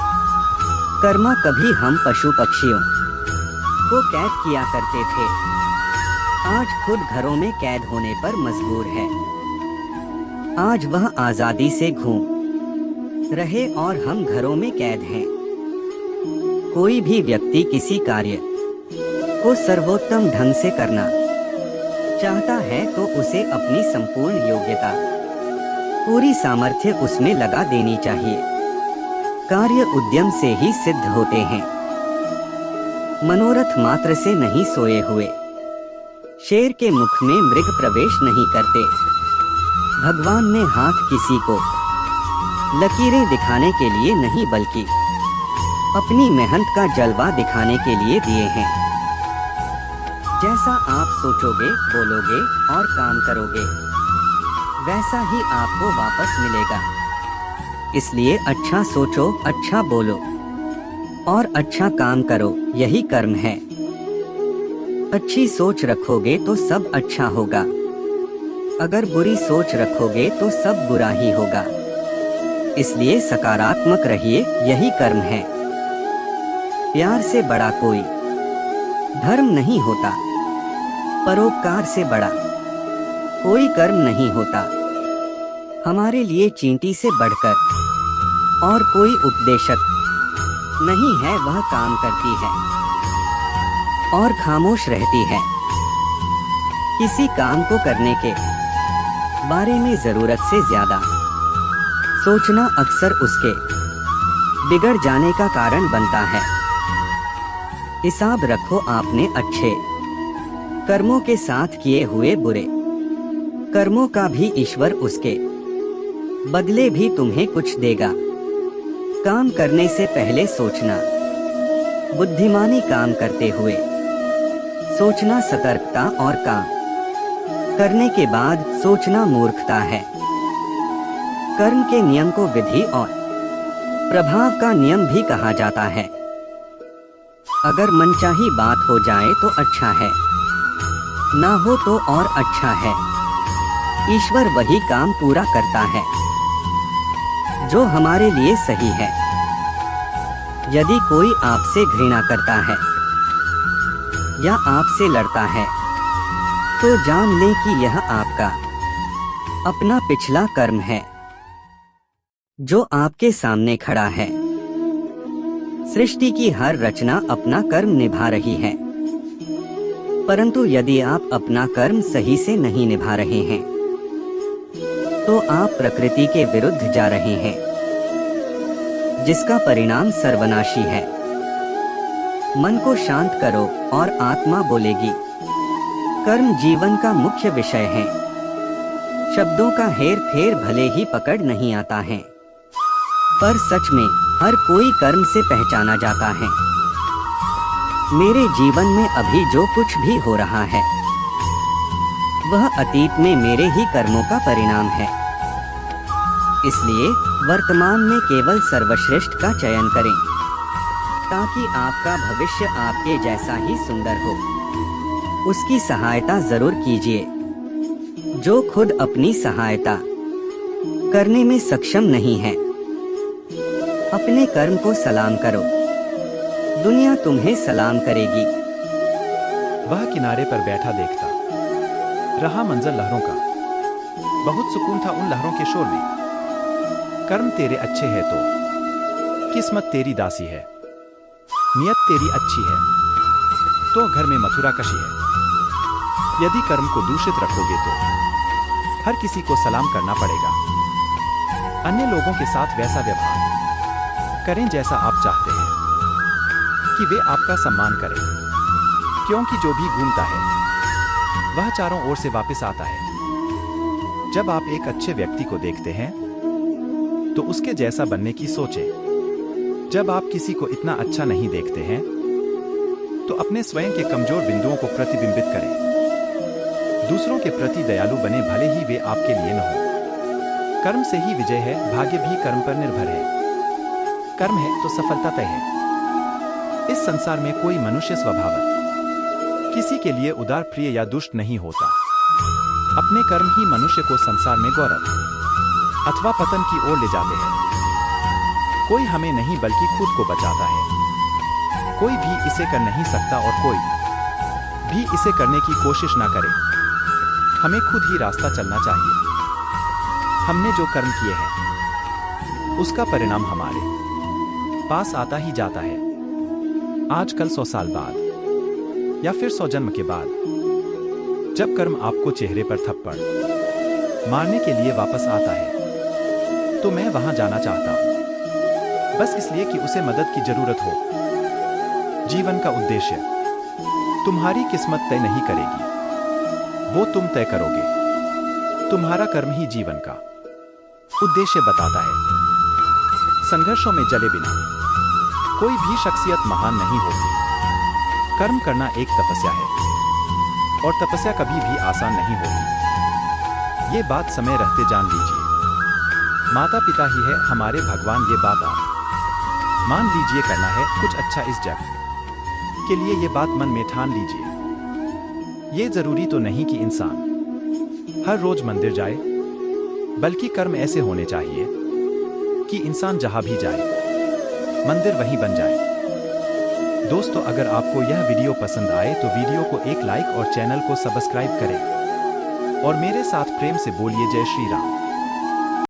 कर्मा कभी हम पशु पक्षियों को कैद किया करते थे, आज खुद घरों में कैद होने पर मजबूर है। आज वह आजादी से घूम रहे और हम घरों में कैद हैं। कोई भी व्यक्ति किसी कार्य को सर्वोत्तम ढंग से करना चाहता है तो उसे अपनी संपूर्ण योग्यता, पूरी सामर्थ्य उसमें लगा देनी चाहिए। कार्य उद्यम से ही सिद्ध होते हैं। मनोरथ मात्र से नहीं सोए हुए शेर के मुख में मृग प्रवेश नहीं करते। भगवान ने हाथ किसी को लकीरें दिखाने के लिए नहीं बल्कि अपनी मेहनत का जलवा दिखाने के लिए दिए हैं। जैसा आप सोचोगे, बोलोगे और काम करोगे वैसा ही आपको वापस मिलेगा। इसलिए अच्छा सोचो, अच्छा बोलो और अच्छा काम करो, यही कर्म है। अच्छी सोच रखोगे तो सब अच्छा होगा, अगर बुरी सोच रखोगे तो सब बुरा ही होगा। इसलिए सकारात्मक रहिए, यही कर्म है। प्यार से बड़ा कोई धर्म नहीं होता, परोपकार से बड़ा कोई कर्म नहीं होता। हमारे लिए चींटी से बढ़कर और कोई उपदेशक नहीं है। वह काम करती है और खामोश रहती है। किसी काम को करने के बारे में जरूरत से ज्यादा सोचना अक्सर उसके बिगड़ जाने का कारण बनता है। हिसाब रखो, आपने अच्छे कर्मों के साथ किए हुए बुरे कर्मों का भी ईश्वर उसके बदले भी तुम्हें कुछ देगा। काम करने से पहले सोचना, बुद्धिमानी काम करते हुए सोचना सतर्कता, और काम करने के बाद सोचना मूर्खता है। कर्म के नियम को विधि और प्रभाव का नियम भी कहा जाता है। अगर मनचाही बात हो जाए तो अच्छा है, ना हो तो और अच्छा है। ईश्वर वही काम पूरा करता है जो हमारे लिए सही है। यदि कोई आपसे घृणा करता है या आपसे लड़ता है, तो जान लें कि यह आपका अपना पिछला कर्म है जो आपके सामने खड़ा है। सृष्टि की हर रचना अपना कर्म निभा रही है, परंतु यदि आप अपना कर्म सही से नहीं निभा रहे हैं तो आप प्रकृति के विरुद्ध जा रहे हैं, जिसका परिणाम सर्वनाशी है। मन को शांत करो और आत्मा बोलेगी। कर्म जीवन का मुख्य विषय है। शब्दों का हेर फेर भले ही पकड़ नहीं आता है, पर सच में हर कोई कर्म से पहचाना जाता है। मेरे जीवन में अभी जो कुछ भी हो रहा है वह अतीत में मेरे ही कर्मों का परिणाम है। इसलिए वर्तमान में केवल सर्वश्रेष्ठ का चयन करें, ताकि आपका भविष्य आपके जैसा ही सुंदर हो। उसकी सहायता जरूर कीजिए जो खुद अपनी सहायता करने में सक्षम नहीं है। अपने कर्म को सलाम करो, दुनिया तुम्हें सलाम करेगी। वह किनारे पर बैठा देखता रहा मंजर लहरों का। बहुत सुकून था उन लहरों के शोर में। कर्म तेरे अच्छे है तो किस्मत तेरी दासी है, नियत तेरी अच्छी है तो घर में मथुरा कशी है। यदि कर्म को दूषित रखोगे तो हर किसी को सलाम करना पड़ेगा। अन्य लोगों के साथ वैसा व्यवहार करें जैसा आप चाहते हैं कि वे आपका सम्मान करें, क्योंकि जो भी घूमता है वह चारों ओर से वापस आता है। जब आप एक अच्छे व्यक्ति को देखते हैं तो उसके जैसा बनने की सोचें। जब आप किसी को इतना अच्छा नहीं देखते हैं तो अपने स्वयं के कमजोर बिंदुओं को प्रतिबिंबित करें। दूसरों के प्रति दयालु बने, भले ही वे आपके लिए न हो। कर्म से ही विजय है, भाग्य भी कर्म पर निर्भर है। कर्म है तो सफलता तय है। इस संसार में कोई मनुष्य स्वभावतः किसी के लिए उदार, प्रिय या दुष्ट नहीं होता। अपने कर्म ही मनुष्य को संसार में गौरव अथवा पतन की ओर ले जाते हैं। कोई हमें नहीं बल्कि खुद को बचाता है। कोई भी इसे कर नहीं सकता और कोई भी इसे करने की कोशिश ना करे। हमें खुद ही रास्ता चलना चाहिए। हमने जो कर्म किए हैं उसका परिणाम हमारे पास आता ही जाता है। आजकल 100 साल बाद या फिर 100 जन्म के बाद जब कर्म आपको चेहरे पर थप्पड़ मारने के लिए वापस आता है तो मैं वहां जाना चाहता हूं, बस इसलिए कि उसे मदद की जरूरत हो। जीवन का उद्देश्य तुम्हारी किस्मत तय नहीं करेगी, वो तुम तय करोगे। तुम्हारा कर्म ही जीवन का उद्देश्य बताता है। संघर्षों में जले बिना कोई भी शख्सियत महान नहीं होती। कर्म करना एक तपस्या है और तपस्या कभी भी आसान नहीं होती। ये बात समय रहते जान लीजिए। माता पिता ही है हमारे भगवान, ये बात आप मान लीजिए। करना है कुछ अच्छा इस जग के लिए, ये बात मन में ठान लीजिए। ये जरूरी तो नहीं कि इंसान हर रोज मंदिर जाए, बल्कि कर्म ऐसे होने चाहिए कि इंसान जहां भी जाए मंदिर वहीं बन जाए। दोस्तों, अगर आपको यह वीडियो पसंद आए तो वीडियो को एक लाइक और चैनल को सब्सक्राइब करें और मेरे साथ प्रेम से बोलिए जय श्री राम।